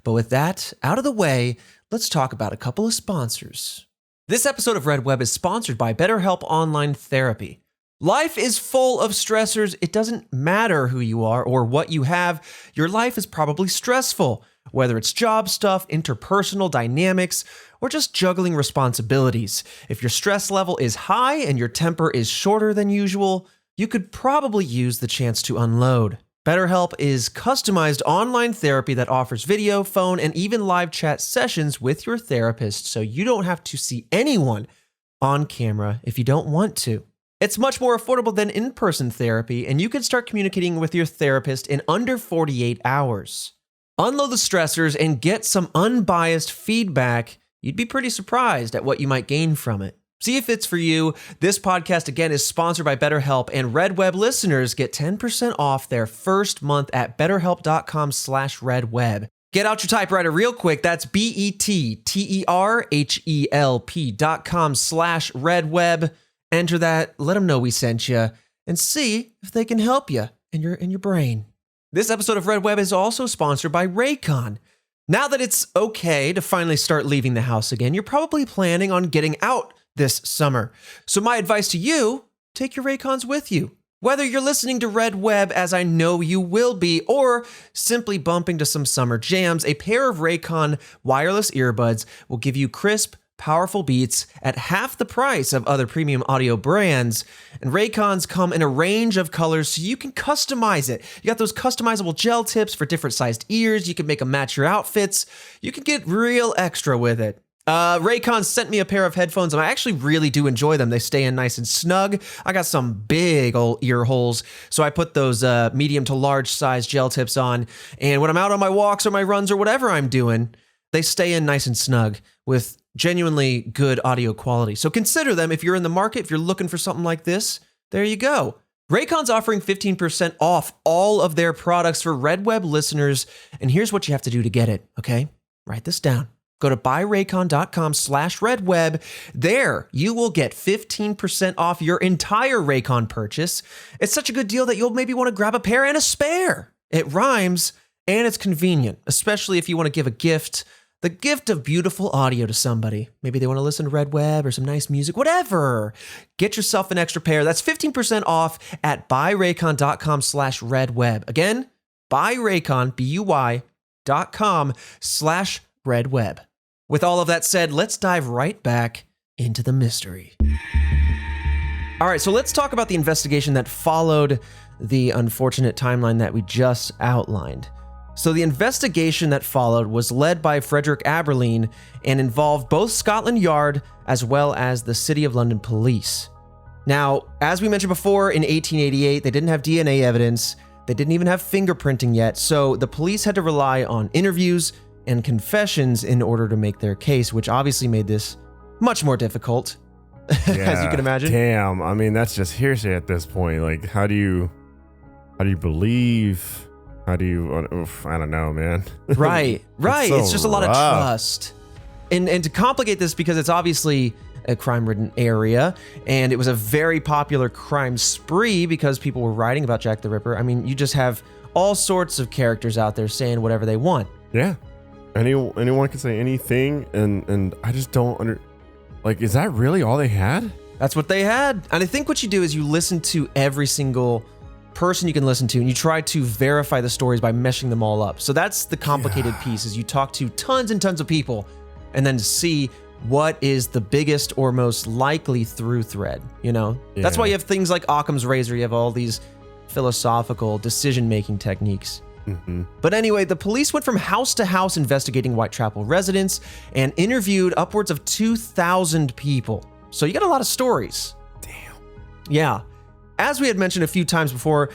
But with that out of the way, let's talk about a couple of sponsors. This episode of Red Web is sponsored by BetterHelp Online Therapy. Life is full of stressors. It doesn't matter who you are or what you have. Your life is probably stressful, whether it's job stuff, interpersonal dynamics, or just juggling responsibilities. If your stress level is high and your temper is shorter than usual, you could probably use the chance to unload. BetterHelp is customized online therapy that offers video, phone, and even live chat sessions with your therapist, so you don't have to see anyone on camera if you don't want to. It's much more affordable than in-person therapy, and you can start communicating with your therapist in under 48 hours. Unload the stressors and get some unbiased feedback. You'd be pretty surprised at what you might gain from it. See if it's for you. This podcast, again, is sponsored by BetterHelp, and Red Web listeners get 10% off their first month at betterhelp.com/redweb. Get out your typewriter real quick. That's betterhelp.com/redweb. Enter that, let them know we sent you, and see if they can help you in your brain. This episode of Red Web is also sponsored by Raycon. Now that it's okay to finally start leaving the house again, you're probably planning on getting out this summer. So my advice to you, take your Raycons with you. Whether you're listening to Red Web, as I know you will be, or simply bumping to some summer jams, a pair of Raycon wireless earbuds will give you crisp, powerful beats at half the price of other premium audio brands. And Raycons come in a range of colors so you can customize it. You got those customizable gel tips for different sized ears. You can make them match your outfits. You can get real extra with it. Raycon sent me a pair of headphones and I actually really do enjoy them. They stay in nice and snug. I got some big old ear holes, so I put those medium to large size gel tips on. And when I'm out on my walks or my runs or whatever I'm doing, they stay in nice and snug with genuinely good audio quality. So consider them if you're in the market, if you're looking for something like this. There you go. Raycon's offering 15% off all of their products for Red Web listeners. And here's what you have to do to get it, okay? Write this down. Go to buyraycon.com/redweb. There, you will get 15% off your entire Raycon purchase. It's such a good deal that you'll maybe want to grab a pair and a spare. It rhymes and it's convenient, especially if you want to give a gift. The gift of beautiful audio to somebody. Maybe they want to listen to Red Web or some nice music, whatever. Get yourself an extra pair. That's 15% off at buyraycon.com/redweb. Again, buyraycon, BUY.com/redweb. With all of that said, let's dive right back into the mystery. All right, so let's talk about the investigation that followed the unfortunate timeline that we just outlined. So the investigation that followed was led by Frederick Aberline and involved both Scotland Yard as well as the City of London Police. Now, as we mentioned before, in 1888, they didn't have DNA evidence. They didn't even have fingerprinting yet. So the police had to rely on interviews and confessions in order to make their case, which obviously made this much more difficult, as you can imagine. Damn, I mean, that's just hearsay at this point. Like, how do you believe? How do you, I don't know, man. Right. So it's just a lot of trust. And to complicate this, because it's obviously a crime-ridden area, and it was a very popular crime spree because people were writing about Jack the Ripper. I mean, you just have all sorts of characters out there saying whatever they want. Yeah. anyone can say anything, and I just don't is that really all they had? That's what they had. And I think what you do is you listen to every single person you can listen to, and you try to verify the stories by meshing them all up. So that's the complicated piece, is you talk to tons and tons of people and then see what is the biggest or most likely through thread, That's why you have things like Occam's razor. You have all these philosophical decision-making techniques. Mm-hmm. But anyway, the police went from house to house investigating Whitechapel residents and interviewed upwards of 2,000 people. So you got a lot of stories. Damn. Yeah. As we had mentioned a few times before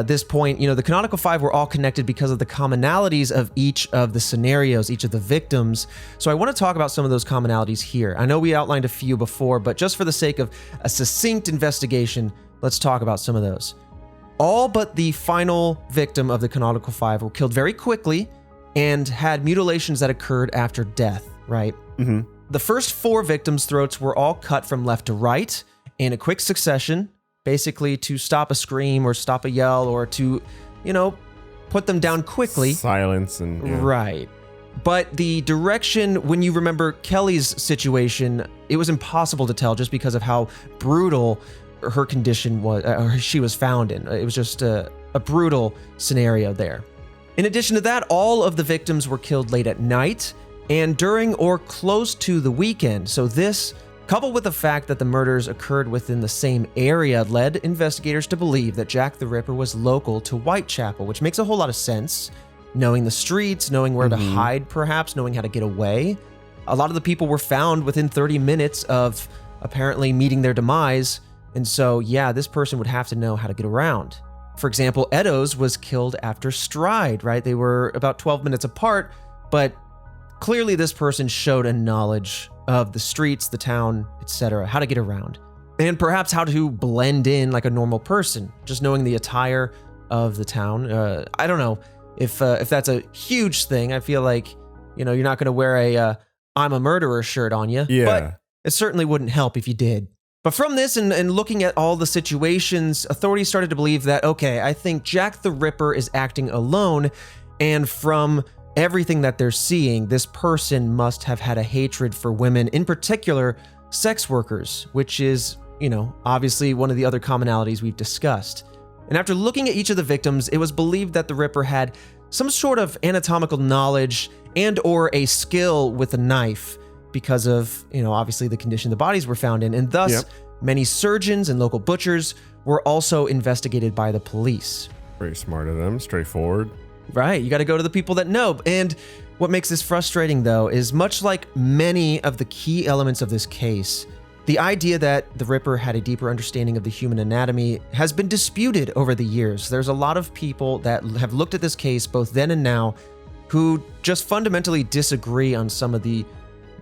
this point, the Canonical Five were all connected because of the commonalities of each of the scenarios, each of the victims. So I want to talk about some of those commonalities here. I know we outlined a few before, but just for the sake of a succinct investigation, let's talk about some of those. All but the final victim of the Canonical Five were killed very quickly and had mutilations that occurred after death, right? Mm-hmm. The first 4 victims' throats were all cut from left to right in a quick succession, basically to stop a scream or stop a yell or to, put them down quickly. Silence and... Yeah. Right. But the direction, when you remember Kelly's situation, it was impossible to tell just because of how brutal her condition was, or she was found in. It was just a brutal scenario there. In addition to that, all of the victims were killed late at night and during or close to the weekend. So this, coupled with the fact that the murders occurred within the same area, led investigators to believe that Jack the Ripper was local to Whitechapel, which makes a whole lot of sense. Knowing the streets, knowing where to hide perhaps, knowing how to get away. A lot of the people were found within 30 minutes of apparently meeting their demise. And so, yeah, this person would have to know how to get around. For example, Eddowes was killed after Stride, right? They were about 12 minutes apart, but clearly this person showed a knowledge of the streets, the town, etc., how to get around. And perhaps how to blend in like a normal person, just knowing the attire of the town. I don't know if that's a huge thing. I feel like, you're not going to wear a I'm a murderer shirt on you. Yeah. But it certainly wouldn't help if you did. But from this and looking at all the situations, authorities started to believe that, okay, I think Jack the Ripper is acting alone, and from everything that they're seeing, this person must have had a hatred for women, in particular, sex workers, which is, obviously one of the other commonalities we've discussed. And after looking at each of the victims, it was believed that the Ripper had some sort of anatomical knowledge and or a skill with a knife, because of, obviously the condition the bodies were found in. And thus, many surgeons and local butchers were also investigated by the police. Very smart of them, straightforward. Right, you got to go to the people that know. And what makes this frustrating, though, is much like many of the key elements of this case, the idea that the Ripper had a deeper understanding of the human anatomy has been disputed over the years. There's a lot of people that have looked at this case, both then and now, who just fundamentally disagree on some of the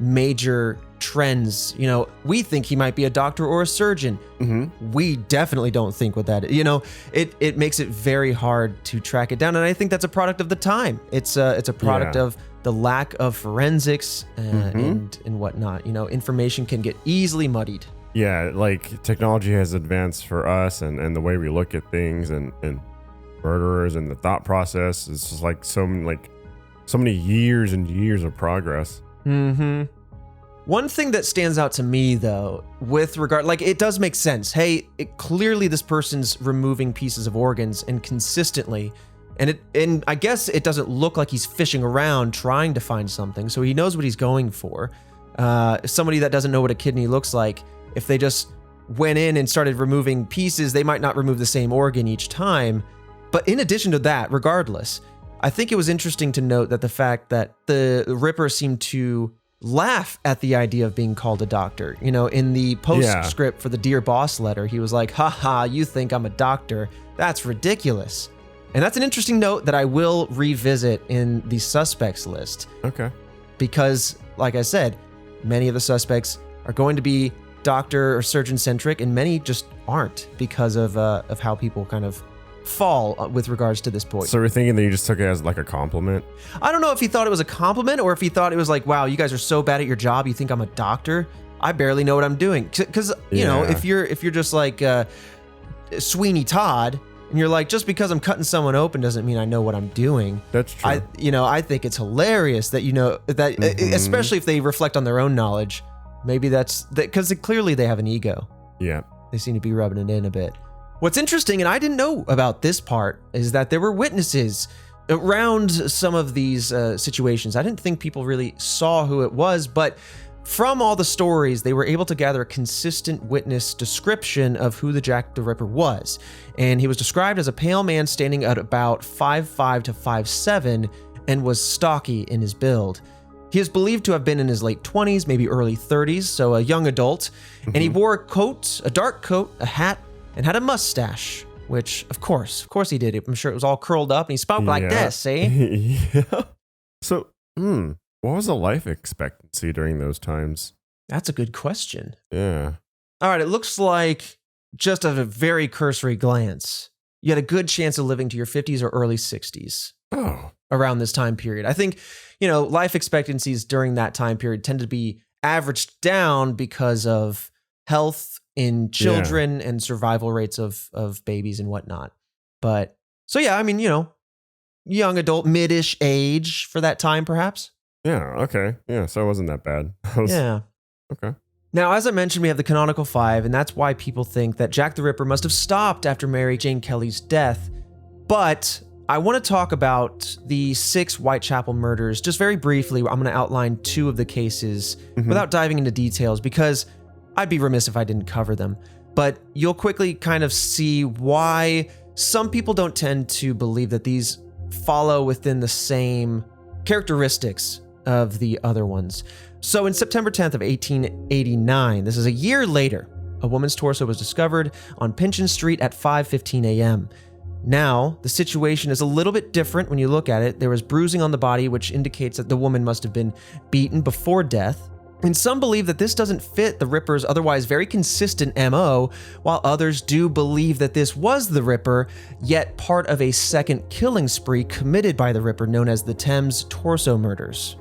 major trends. We think he might be a doctor or a surgeon. Mm-hmm. We definitely don't think what that is. It makes it very hard to track it down, and I think that's a product of the time. It's a product of the lack of forensics and whatnot. Information can get easily muddied. Yeah, like technology has advanced for us, and the way we look at things and murderers and the thought process is just like so many years and years of progress. Mm-hmm. One thing that stands out to me, though, with regard, it does make sense. Hey, clearly this person's removing pieces of organs and consistently, and I guess it doesn't look like he's fishing around trying to find something, so he knows what he's going for. Somebody that doesn't know what a kidney looks like, if they just went in and started removing pieces, they might not remove the same organ each time. But in addition to that, regardless, I think it was interesting to note that the fact that the Ripper seemed to laugh at the idea of being called a doctor. In the postscript for the Dear Boss letter, he was like, haha, you think I'm a doctor? That's ridiculous. And that's an interesting note that I will revisit in the suspects list. Okay. Because, like I said, many of the suspects are going to be doctor or surgeon centric, and many just aren't because of how people kind of fall with regards to this point. So we're thinking that you just took it as like a compliment? I don't know if he thought it was a compliment or if he thought it was like, wow, you guys are so bad at your job, you think I'm a doctor? I barely know what I'm doing. Because, if you're just like Sweeney Todd, And you're like, just because I'm cutting someone open doesn't mean I know what I'm doing. That's true. I think it's hilarious that that, especially if they reflect on their own knowledge. Maybe that's because clearly they have an ego. Yeah. They seem to be rubbing it in a bit. What's interesting, and I didn't know about this part, is that there were witnesses around some of these situations. I didn't think people really saw who it was, but from all the stories, they were able to gather a consistent witness description of who the Jack the Ripper was. And he was described as a pale man standing at about 5'5" to 5'7", and was stocky in his build. He is believed to have been in his late 20s, maybe early 30s, so a young adult. And he wore a dark coat, a hat, and had a mustache, which, of course he did. I'm sure it was all curled up, and he spoke like this, see? Yeah. So, what was the life expectancy during those times? That's a good question. Yeah. All right, it looks like, just at a very cursory glance, you had a good chance of living to your 50s or early 60s. Oh. Around this time period. I think, life expectancies during that time period tend to be averaged down because of health in children and survival rates of babies and whatnot. But, so yeah, I mean, young adult, mid-ish age for that time, perhaps. Yeah, okay. Yeah, so it wasn't that bad. Yeah. Okay. Now, as I mentioned, we have the Canonical Five, and that's why people think that Jack the Ripper must have stopped after Mary Jane Kelly's death. But I want to talk about the 6 Whitechapel murders just very briefly. I'm going to outline 2 of the cases without diving into details because I'd be remiss if I didn't cover them. But you'll quickly kind of see why some people don't tend to believe that these follow within the same characteristics of the other ones. So in September 10th of 1889, this is a year later, a woman's torso was discovered on Pynchon Street at 5:15 a.m. Now, the situation is a little bit different when you look at it. There was bruising on the body, which indicates that the woman must have been beaten before death. And some believe that this doesn't fit the Ripper's otherwise very consistent MO, while others do believe that this was the Ripper, yet part of a second killing spree committed by the Ripper known as the Thames Torso murders.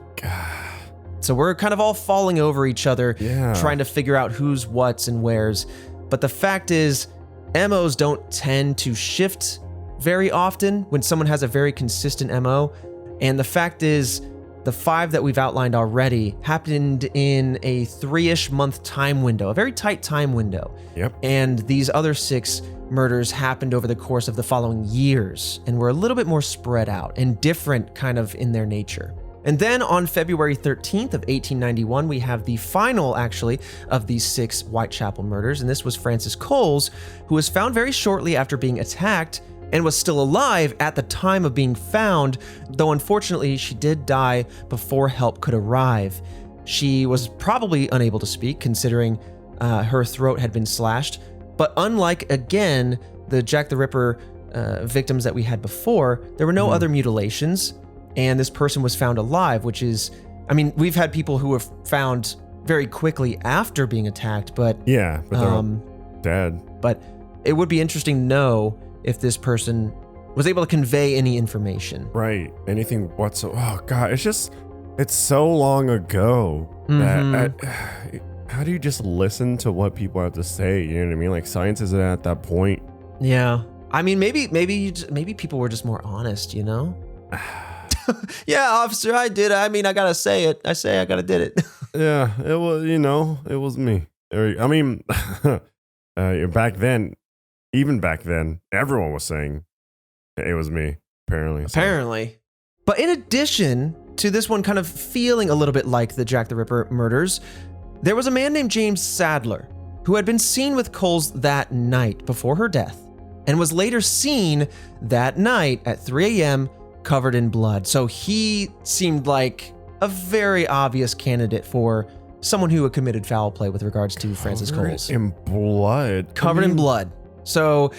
So we're kind of all falling over each other, trying to figure out who's what's and where's. But the fact is, MOs don't tend to shift very often when someone has a very consistent MO. And the fact is, the 5 that we've outlined already happened in a 3-ish month time window, a very tight time window. Yep. And these other 6 murders happened over the course of the following years and were a little bit more spread out and different kind of in their nature. And then on February 13th of 1891, we have the final, actually, of these 6 Whitechapel murders. And this was Frances Coles, who was found very shortly after being attacked and was still alive at the time of being found, though unfortunately she did die before help could arrive. She was probably unable to speak, considering her throat had been slashed. But unlike, again, the Jack the Ripper victims that we had before, there were no other mutilations. And this person was found alive, which is, I mean, we've had people who were found very quickly after being attacked, but yeah, but they're all dead. But it would be interesting to know if this person was able to convey any information. Right. Anything whatsoever. Oh God, it's so long ago that how do you just listen to what people have to say? You know what I mean? Like science isn't at that point. Yeah. I mean, maybe people were just more honest, Yeah, officer, I did. I mean, I gotta say it. I gotta did it. Yeah, it was, it was me. I mean, back then, even back then, everyone was saying it was me, apparently. Apparently. But in addition to this one kind of feeling a little bit like the Jack the Ripper murders, there was a man named James Sadler who had been seen with Coles that night before her death and was later seen that night at 3 a.m. covered in blood. So he seemed like a very obvious candidate for someone who had committed foul play with regards to Frances Coles. In blood. Covered in blood. So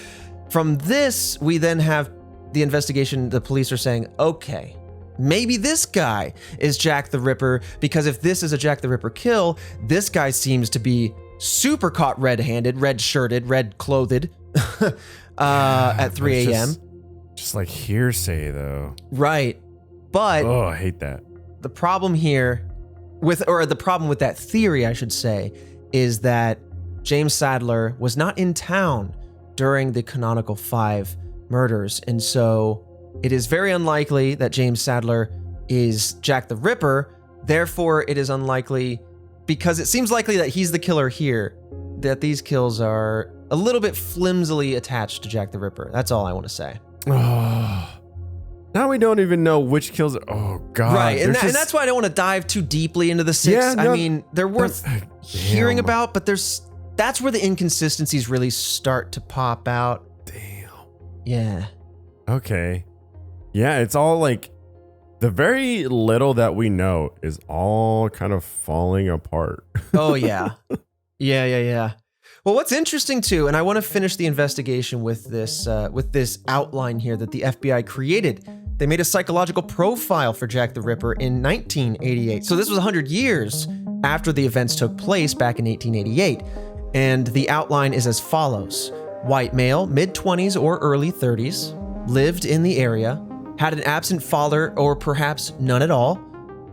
from this, we then have the investigation. The police are saying, okay, maybe this guy is Jack the Ripper, because if this is a Jack the Ripper kill, this guy seems to be super caught red-handed, red-shirted, red-clothed at 3 a.m. Just like hearsay, though. Right. But oh, I hate that. The problem here the problem with that theory, I should say, is that James Sadler was not in town during the Canonical Five murders. And so it is very unlikely that James Sadler is Jack the Ripper. Therefore, it is unlikely, because it seems likely that he's the killer here, that these kills are a little bit flimsily attached to Jack the Ripper. That's all I want to say. Oh, now we don't even know which kills. Oh, God. Right, and that's why I don't want to dive too deeply into the six. Yeah, no, I mean, they're worth hearing about, but that's where the inconsistencies really start to pop out. Damn. Yeah. Okay. Yeah, it's all like the very little that we know is all kind of falling apart. Oh, yeah. Yeah. Well, what's interesting too, and I want to finish the investigation with this outline here that the FBI created. They made a psychological profile for Jack the Ripper in 1988. So this was 100 years after the events took place back in 1888. And the outline is as follows. White male, mid-20s or early 30s, lived in the area, had an absent father or perhaps none at all,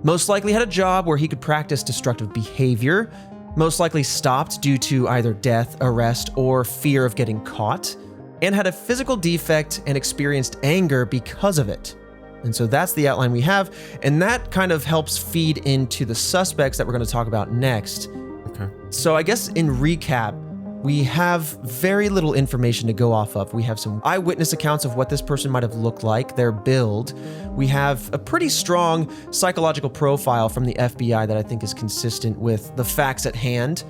most likely had a job where he could practice destructive behavior, most likely stopped due to either death, arrest, or fear of getting caught, and had a physical defect and experienced anger because of it. And so that's the outline we have, and that kind of helps feed into the suspects that we're going to talk about next. Okay. So I guess in recap, we have very little information to go off of. We have some eyewitness accounts of what this person might have looked like, their build. We have a pretty strong psychological profile from the FBI that I think is consistent with the facts at hand.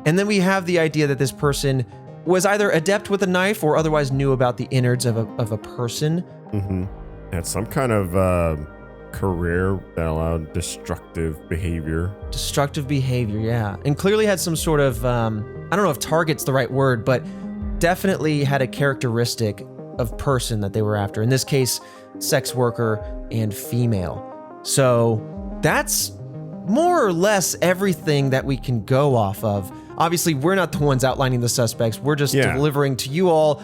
And then we have the idea that this person was either adept with a knife or otherwise knew about the innards of a person. Mm-hmm. Had some kind of career that allowed destructive behavior. Destructive behavior, yeah. And clearly had some sort of, I don't know if target's the right word, but definitely had a characteristic of person that they were after. In this case, sex worker and female. So that's more or less everything that we can go off of. Obviously, we're not the ones outlining the suspects. We're just delivering to you all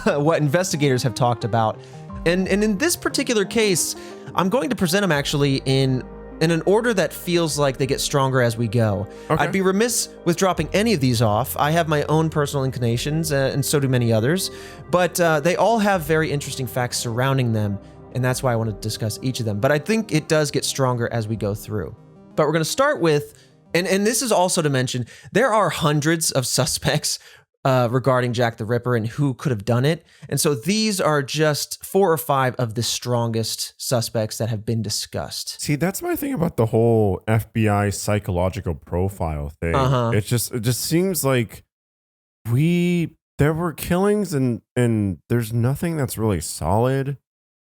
what investigators have talked about. And in this particular case, I'm going to present them actually in an order that feels like they get stronger as we go. Okay. I'd be remiss with dropping any of these off. I have my own personal inclinations, and so do many others, but they all have very interesting facts surrounding them, and that's why I want to discuss each of them. But I think it does get stronger as we go through. But we're going to start with, and this is also to mention, there are hundreds of suspects regarding Jack the Ripper and who could have done it. And so these are just 4 or 5 of the strongest suspects that have been discussed. See, that's my thing about the whole FBI psychological profile thing. It just seems like there were killings and there's nothing that's really solid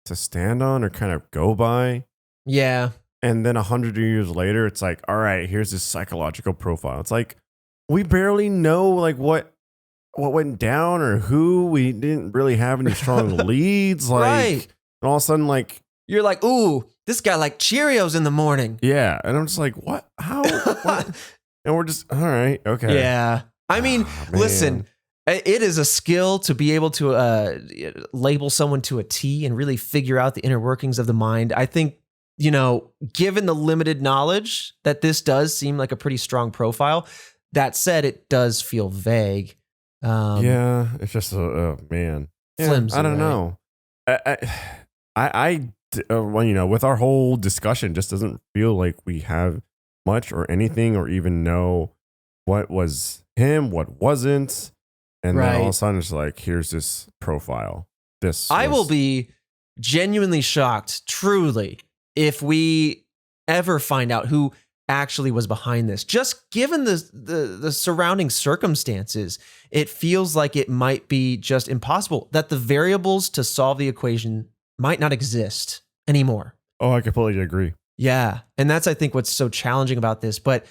to stand on or kind of go by. Yeah. And then 100 years later, it's like, all right, here's this psychological profile. It's like, we barely know like what went down or who. We didn't really have any strong leads. Like, right. And all of a sudden, like, you're like, ooh, this guy liked Cheerios in the morning. Yeah. And I'm just like, what? How? What? And we're just, all right. Okay. Yeah. I mean, listen, it is a skill to be able to label someone to a T and really figure out the inner workings of the mind. I think, given the limited knowledge, that this does seem like a pretty strong profile. That said, it does feel vague. Yeah, it's just man. Flimsy, I don't right? know. With our whole discussion, just doesn't feel like we have much or anything, or even know what was him, what wasn't, and then all of a sudden it's like, here's this profile. I will be genuinely shocked, truly, if we ever find out who actually was behind this. Just given the surrounding circumstances, it feels like it might be just impossible, that the variables to solve the equation might not exist anymore. Oh, I completely agree. Yeah. And that's, I think, what's so challenging about this. But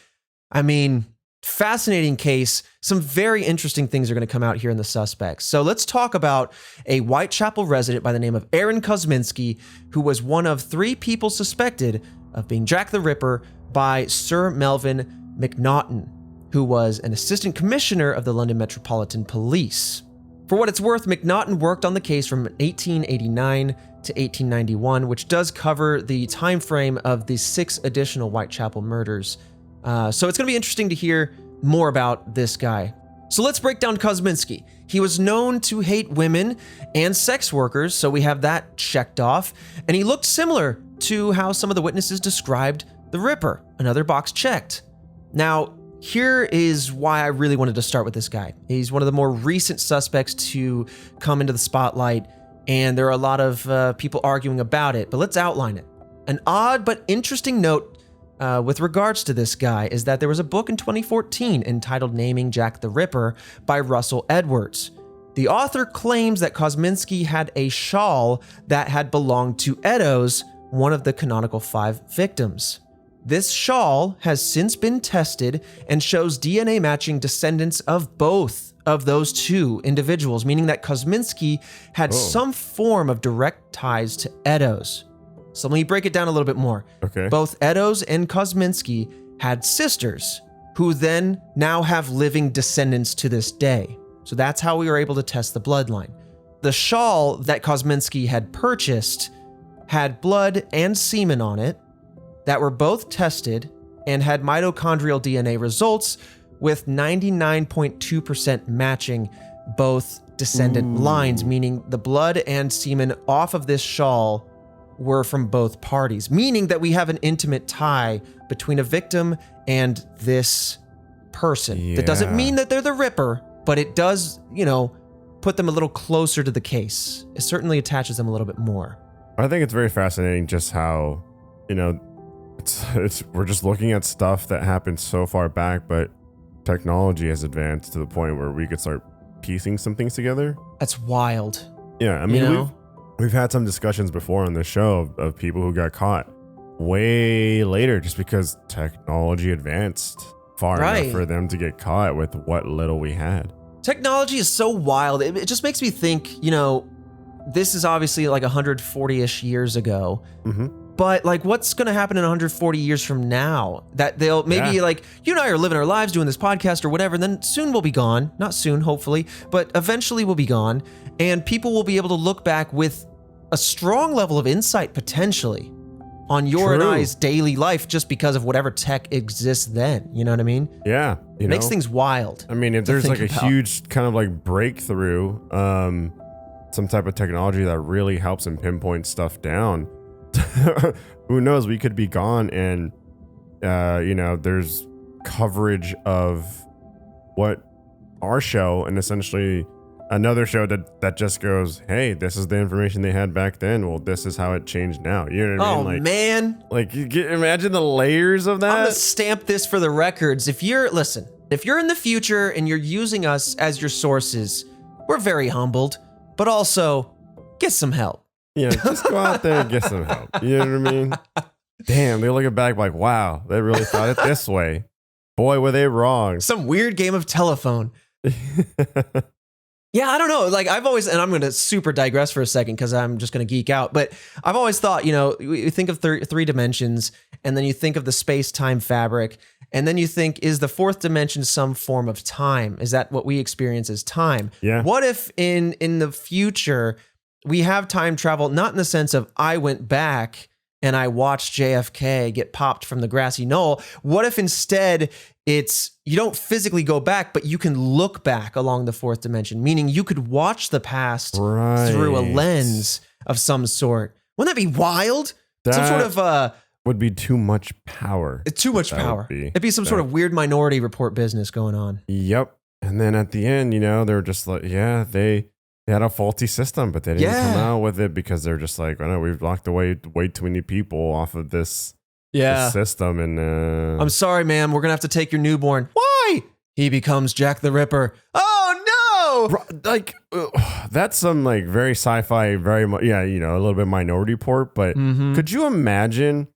I mean, fascinating case. Some very interesting things are going to come out here in the suspects. So let's talk about a Whitechapel resident by the name of Aaron Kosminski, who was one of 3 people suspected of being Jack the Ripper by Sir Melvin Macnaghten, who was an assistant commissioner of the London Metropolitan Police. For what it's worth, Macnaghten worked on the case from 1889 to 1891, which does cover the time frame of the 6 additional Whitechapel murders. So it's going to be interesting to hear more about this guy. So let's break down Kosminski. He was known to hate women and sex workers, so we have that checked off. And he looked similar to how some of the witnesses described the Ripper, another box checked. Now, here is why I really wanted to start with this guy. He's one of the more recent suspects to come into the spotlight, and there are a lot of people arguing about it, but let's outline it. An odd but interesting note with regards to this guy is that there was a book in 2014 entitled Naming Jack the Ripper by Russell Edwards. The author claims that Kosminski had a shawl that had belonged to Eddowes, one of the Canonical Five victims. This shawl has since been tested and shows DNA matching descendants of both of those two individuals, meaning that Kosminski had some form of direct ties to Eddowes. So let me break it down a little bit more. Okay. Both Eddowes and Kosminski had sisters who then now have living descendants to this day. So that's how we were able to test the bloodline. The shawl that Kosminski had purchased had blood and semen on it that were both tested and had mitochondrial DNA results with 99.2% matching both descendant lines, meaning the blood and semen off of this shawl were from both parties, meaning that we have an intimate tie between a victim and this person. Yeah. That doesn't mean that they're the Ripper, but it does, put them a little closer to the case. It certainly attaches them a little bit more. I think it's very fascinating just how, we're just looking at stuff that happened so far back, but technology has advanced to the point where we could start piecing some things together. That's wild. Yeah, I mean, we've had some discussions before on this show of people who got caught way later just because technology advanced far enough for them to get caught with what little we had. Technology is so wild. It just makes me think, this is obviously like 140-ish years ago. But like, what's going to happen in 140 years from now? That they'll maybe you and I are living our lives doing this podcast or whatever, and then soon we'll be gone. Not soon, hopefully, but eventually we'll be gone. And people will be able to look back with a strong level of insight potentially on your and I's daily life just because of whatever tech exists then. You know what I mean? Yeah. It makes things wild. I mean, if there's like a huge kind of like breakthrough, some type of technology that really helps and pinpoint stuff down, who knows, we could be gone and, there's coverage of what our show and essentially another show that just goes, hey, this is the information they had back then. Well, this is how it changed now. You know what I mean? Oh, man. Like, imagine the layers of that. I'm going to stamp this for the records. If you're in the future and you're using us as your sources, we're very humbled, but also get some help. Yeah, just go out there and get some help. You know what I mean? Damn, they're looking back like, wow, they really thought it this way. Boy, were they wrong. Some weird game of telephone. Yeah, I don't know. Like I've always, and I'm going to super digress for a second because I'm just going to geek out. But I've always thought, you think of three dimensions, and then you think of the space-time fabric, and then you think, is the fourth dimension some form of time? Is that what we experience as time? Yeah. What if in the future we have time travel, not in the sense of I went back and I watched JFK get popped from the grassy knoll? What if instead it's you don't physically go back, but you can look back along the fourth dimension, meaning you could watch the past through a lens of some sort. Wouldn't that be wild? Some sort of would be too much power. Too much power. It'd be some sort of weird Minority Report business going on. Yep. And then at the end, they're just like, yeah, they had a faulty system, but they didn't come out with it because they're just like, oh no, we've locked away way too many people off of this system. And I'm sorry, ma'am, we're gonna have to take your newborn. Why? He becomes Jack the Ripper. Oh no! Like that's some like very sci-fi, very much a little bit Minority Report. But could you imagine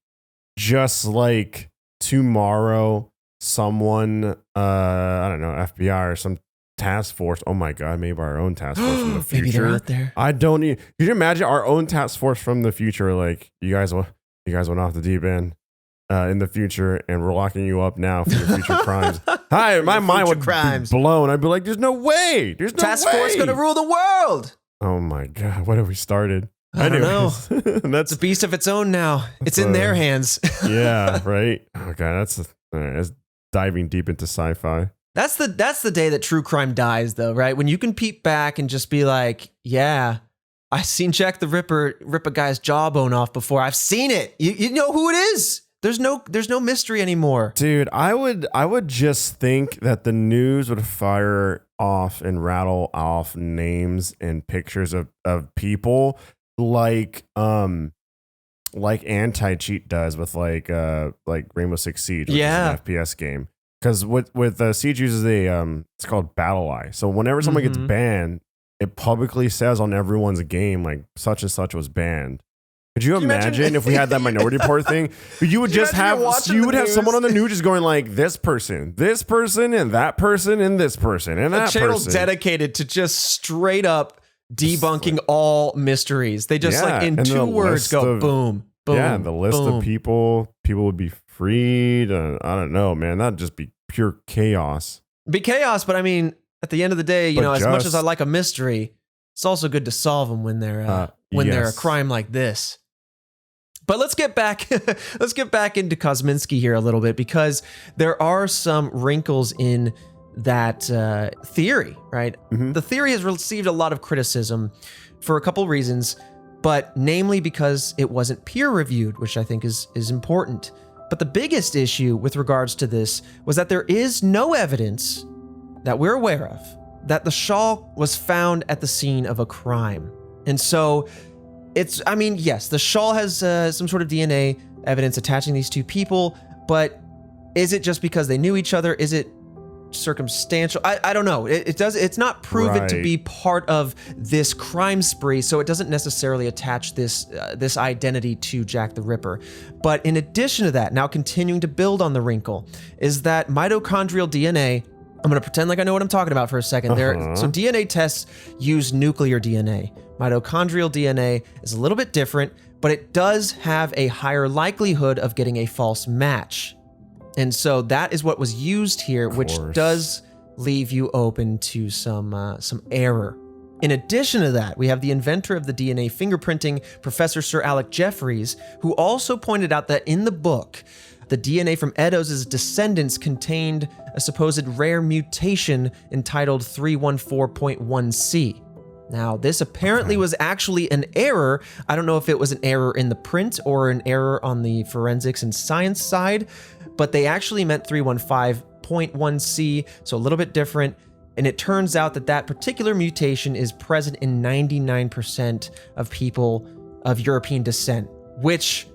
just like tomorrow, someone I don't know, FBI or some task force. Oh my God, maybe our own task force from the future. Maybe they're out there. I don't need. Could you imagine our own task force from the future? Like you guys went off the deep end in the future, and we're locking you up now for your future crimes. Hi, my mind would be blown. I'd be like, "There's no way. There's no task force gonna rule the world." Oh my God, what have we started? I don't know. That's a beast of its own now. It's in their hands. Yeah, right. Oh God, that's diving deep into sci-fi. That's the day that true crime dies, though, right? When you can peep back and just be like, yeah, I seen Jack the Ripper rip a guy's jawbone off before. I've seen it. You know who it is. There's no mystery anymore. Dude, I would just think that the news would fire off and rattle off names and pictures of people like Anti-Cheat does with like Rainbow Six Siege, which is an FPS game. Because with Siege uses it's called Battle Eye. So whenever someone gets banned, it publicly says on everyone's game like such and such was banned. Could you imagine if we had that Minority Report thing? You would just have someone on the news just going like this person, and that person, and that person. A channel dedicated to just straight up debunking all mysteries. They just in 2 words go boom, boom. Yeah, the list of people would be freed. I don't know, man. That'd just be pure chaos. Be chaos, but I mean, at the end of the day, as much as I like a mystery, it's also good to solve them when they're a crime like this. But let's get back into Kosminski here a little bit, because there are some wrinkles in that theory, right? Mm-hmm. The theory has received a lot of criticism for a couple reasons, but namely because it wasn't peer reviewed, which I think is important. But the biggest issue with regards to this was that there is no evidence that we're aware of that the shawl was found at the scene of a crime. And so yes, the shawl has some sort of DNA evidence attaching these two people, but is it just because they knew each other? Is it circumstantial? I don't know. It's not proven to be part of this crime spree, so it doesn't necessarily attach this identity to Jack the Ripper. But in addition to that, now continuing to build on the wrinkle, is that mitochondrial DNA. I'm going to pretend like I know what I'm talking about for a second. So DNA tests use nuclear DNA. Mitochondrial DNA is a little bit different, but it does have a higher likelihood of getting a false match. And so that is what was used here, which does leave you open to some error. In addition to that, we have the inventor of the DNA fingerprinting, Professor Sir Alec Jeffreys, who also pointed out that in the book, the DNA from Eddowes' descendants contained a supposed rare mutation entitled 314.1C. Now, this apparently was actually an error. I don't know if it was an error in the print or an error on the forensics and science side, but they actually meant 315.1C, so a little bit different. And it turns out that particular mutation is present in 99% of people of European descent, which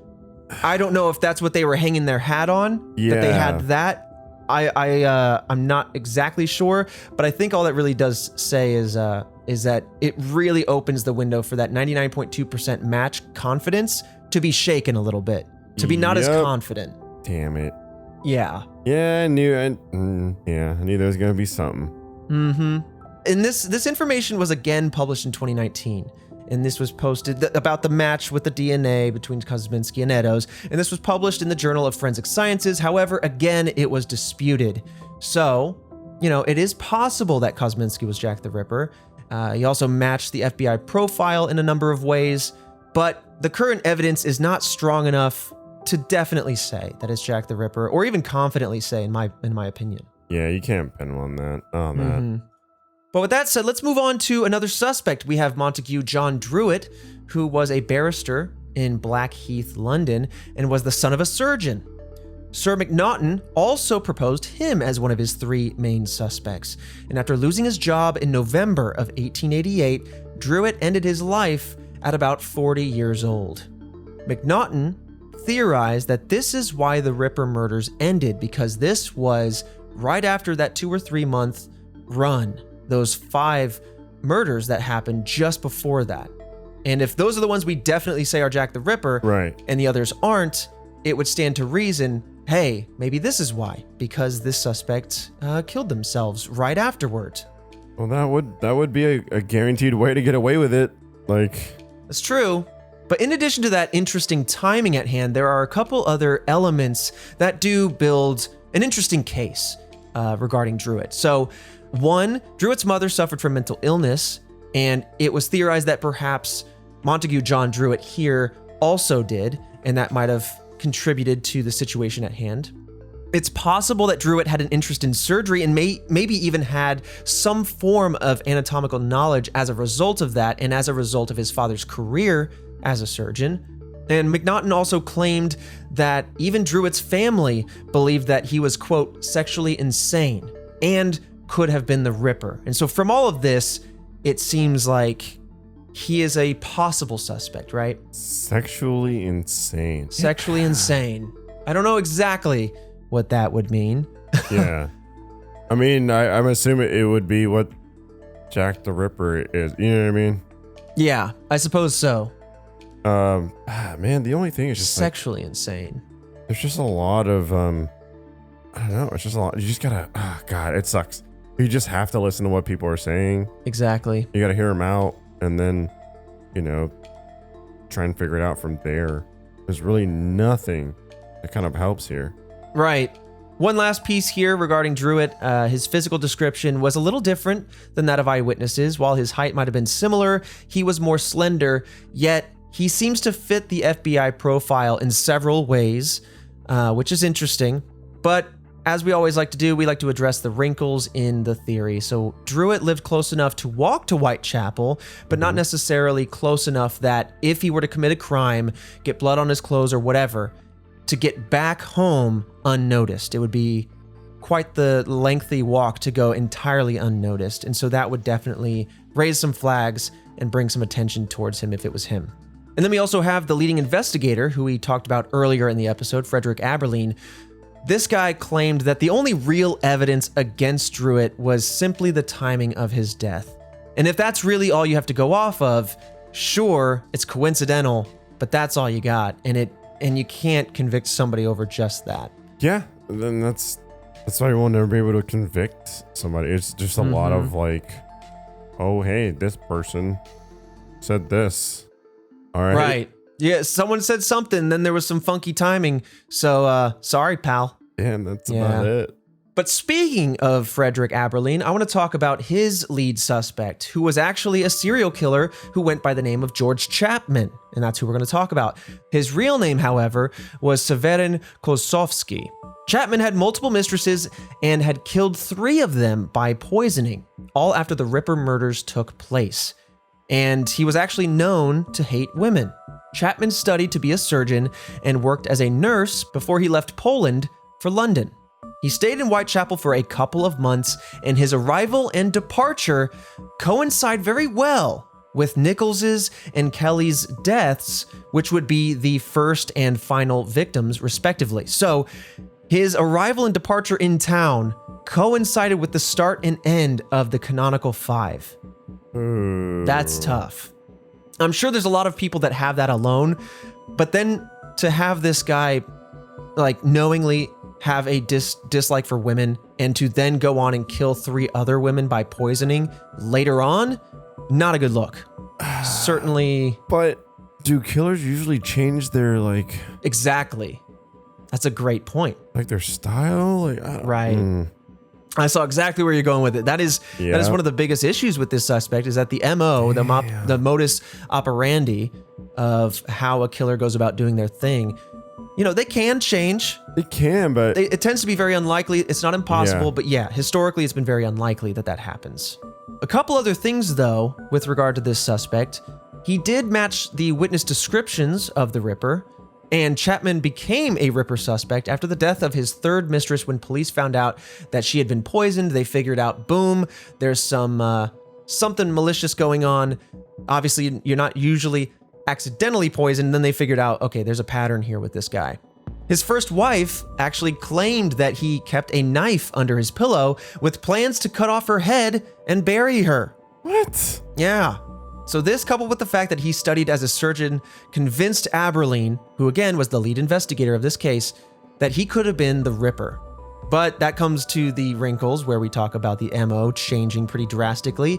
I don't know if that's what they were hanging their hat on, that they had that. I'm not exactly sure, but I think all that really does say is that it really opens the window for that 99.2% match confidence to be shaken a little bit, to be not as confident. Damn it. Yeah. Yeah, I knew there was going to be something. Mm-hmm. And this information was again published in 2019. And this was posted about the match with the DNA between Kosminski and Eddowes. And this was published in the Journal of Forensic Sciences. However, again, it was disputed. So, it is possible that Kosminski was Jack the Ripper. He also matched the FBI profile in a number of ways. But the current evidence is not strong enough to definitely say that it's Jack the Ripper, or even confidently say, in my opinion. Yeah, you can't pin on that. Mm-hmm. But with that said, let's move on to another suspect. We have Montague John Druitt, who was a barrister in Blackheath, London, and was the son of a surgeon. Sir Macnaghten also proposed him as one of his 3 main suspects. And after losing his job in November of 1888, Druitt ended his life at about 40 years old. Macnaghten theorized that this is why the Ripper murders ended, because this was right after that 2 or 3 month run. Those 5 murders that happened just before that. And if those are the ones we definitely say are Jack the Ripper, right, and the others aren't, it would stand to reason, hey, maybe this is why, because this suspect killed themselves right afterward. Well, that would be a guaranteed way to get away with it. That's true. But in addition to that interesting timing at hand, there are a couple other elements that do build an interesting case regarding Druitt. So, 1, Druitt's mother suffered from mental illness, and it was theorized that perhaps Montague John Druitt here also did, and that might have contributed to the situation at hand. It's possible that Druitt had an interest in surgery and maybe even had some form of anatomical knowledge as a result of that and as a result of his father's career as a surgeon. And McNaughton also claimed that even Druitt's family believed that he was, quote, sexually insane and could have been the Ripper. And so from all of this, it seems like he is a possible suspect, right? Sexually insane. Sexually insane. I don't know exactly what that would mean. Yeah. I mean, I'm assuming it would be what Jack the Ripper is. You know what I mean? Yeah, I suppose so. Man, the only thing is just sexually insane. There's just a lot of, I don't know. It's just a lot. You just gotta, God, it sucks. You just have to listen to what people are saying. Exactly. You gotta hear them out and then, try and figure it out from there. There's really nothing that kind of helps here. Right. One last piece here regarding Druitt. His physical description was a little different than that of eyewitnesses. While his height might have been similar, he was more slender, yet he seems to fit the FBI profile in several ways, which is interesting. But as we always like to do, we like to address the wrinkles in the theory. So Druitt lived close enough to walk to Whitechapel, but not necessarily close enough that if he were to commit a crime, get blood on his clothes or whatever, to get back home unnoticed. It would be quite the lengthy walk to go entirely unnoticed. And so that would definitely raise some flags and bring some attention towards him if it was him. And then we also have the leading investigator who we talked about earlier in the episode, Frederick Aberline. This guy claimed that the only real evidence against Druitt was simply the timing of his death. And if that's really all you have to go off of, sure, it's coincidental, but that's all you got. And you can't convict somebody over just that. Yeah, then that's why you will never be able to convict somebody. It's just a lot of like, oh, hey, this person said this. All right. Right. Yeah, someone said something, then there was some funky timing. So, sorry, pal. Yeah, and that's about it. But speaking of Frederick Aberline, I want to talk about his lead suspect, who was actually a serial killer who went by the name of George Chapman, and that's who we're going to talk about. His real name, however, was Severin Kosovsky. Chapman had multiple mistresses and had killed 3 of them by poisoning, all after the Ripper murders took place. And he was actually known to hate women. Chapman studied to be a surgeon and worked as a nurse before he left Poland for London. He stayed in Whitechapel for a couple of months, and his arrival and departure coincide very well with Nichols's and Kelly's deaths, which would be the first and final victims, respectively. So his arrival and departure in town coincided with the start and end of the Canonical Five. That's tough. I'm sure there's a lot of people that have that alone, but then to have this guy like knowingly have a dislike for women and to then go on and kill 3 other women by poisoning later on, not a good look. Certainly. But do killers usually change their like... Exactly. That's a great point. Like their style? Right. I saw exactly where you're going with it. That is one of the biggest issues with this suspect is that the MO, the modus operandi of how a killer goes about doing their thing, they can change. It can, but... It tends to be very unlikely. It's not impossible, but historically it's been very unlikely that happens. A couple other things, though, with regard to this suspect. He did match the witness descriptions of the Ripper, and Chapman became a Ripper suspect after the death of his 3rd mistress. When police found out that she had been poisoned, they figured out, boom, there's some something malicious going on. Obviously, you're not usually accidentally poisoned. Then they figured out, okay, there's a pattern here with this guy. His first wife actually claimed that he kept a knife under his pillow with plans to cut off her head and bury her. What? Yeah. So this, coupled with the fact that he studied as a surgeon, convinced Aberline, who again was the lead investigator of this case, that he could have been the Ripper. But that comes to the wrinkles where we talk about the MO changing pretty drastically.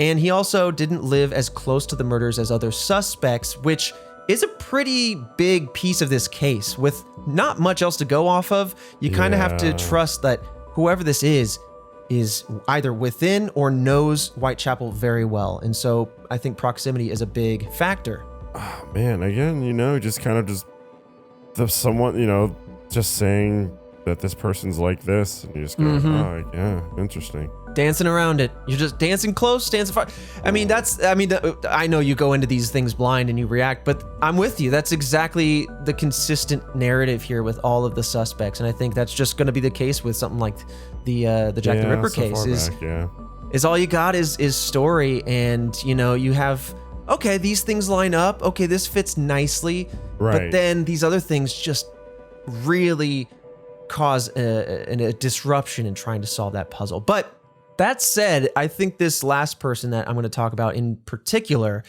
And he also didn't live as close to the murders as other suspects, which is a pretty big piece of this case. With not much else to go off of, you kind of have to trust that whoever this is either within or knows Whitechapel very well. And so I think proximity is a big factor. Oh, man, again, just kind of just someone, just saying that this person's like this, and you just go, oh yeah, interesting. Dancing around it. You're just dancing close, dancing far. I mean, I know you go into these things blind and you react, but I'm with you. That's exactly the consistent narrative here with all of the suspects. And I think that's just going to be the case with something like the Jack the Ripper case is all you got is story. And, you have, okay, these things line up. Okay, this fits nicely. Right. But then these other things just really cause a disruption in trying to solve that puzzle. But that said, I think this last person that I'm going to talk about in particular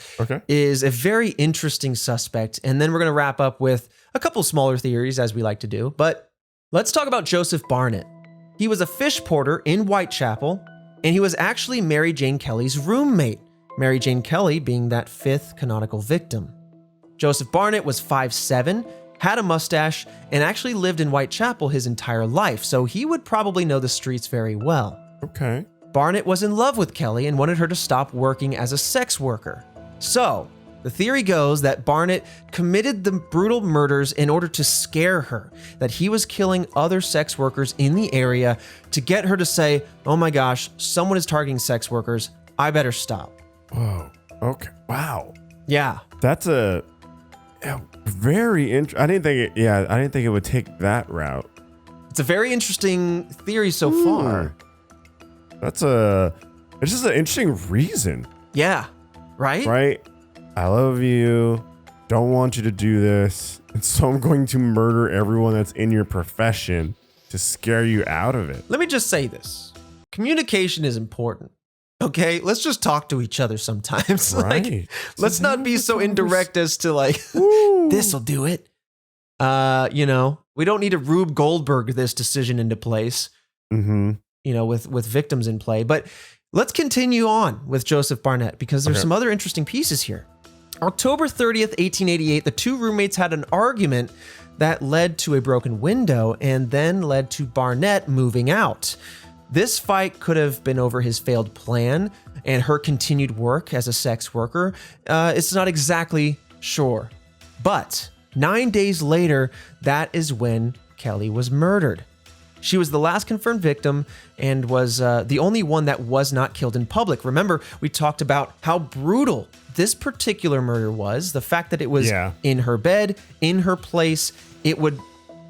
is a very interesting suspect. And then we're going to wrap up with a couple smaller theories, as we like to do. But let's talk about Joseph Barnett. He was a fish porter in Whitechapel, and he was actually Mary Jane Kelly's roommate, Mary Jane Kelly being that fifth canonical victim. Joseph Barnett was 5'7", had a mustache, and actually lived in Whitechapel his entire life, so he would probably know the streets very well. Okay. Barnett was in love with Kelly and wanted her to stop working as a sex worker. So, the theory goes that Barnett committed the brutal murders in order to scare her, that he was killing other sex workers in the area to get her to say, oh my gosh, someone is targeting sex workers, I better stop. Whoa. Okay. Wow. Yeah. That's a very interesting. I didn't think it would take that route. It's a very interesting theory so far. It's just an interesting reason. Yeah. Right? Right? I love you. Don't want you to do this. And so I'm going to murder everyone that's in your profession to scare you out of it. Let me just say this. Communication is important. Okay? Let's just talk to each other sometimes. Right. Let's not be so indirect as to this'll do it. We don't need to Rube Goldberg this decision into place. Mm-hmm. With victims in play. But let's continue on with Joseph Barnett because there's some other interesting pieces here. October 30th, 1888, the two roommates had an argument that led to a broken window and then led to Barnett moving out. This fight could have been over his failed plan and her continued work as a sex worker. It's not exactly sure. But 9 days later, that is when Kelly was murdered. She was the last confirmed victim and was the only one that was not killed in public. Remember, we talked about how brutal this particular murder was. The fact that it was in her bed, in her place, it would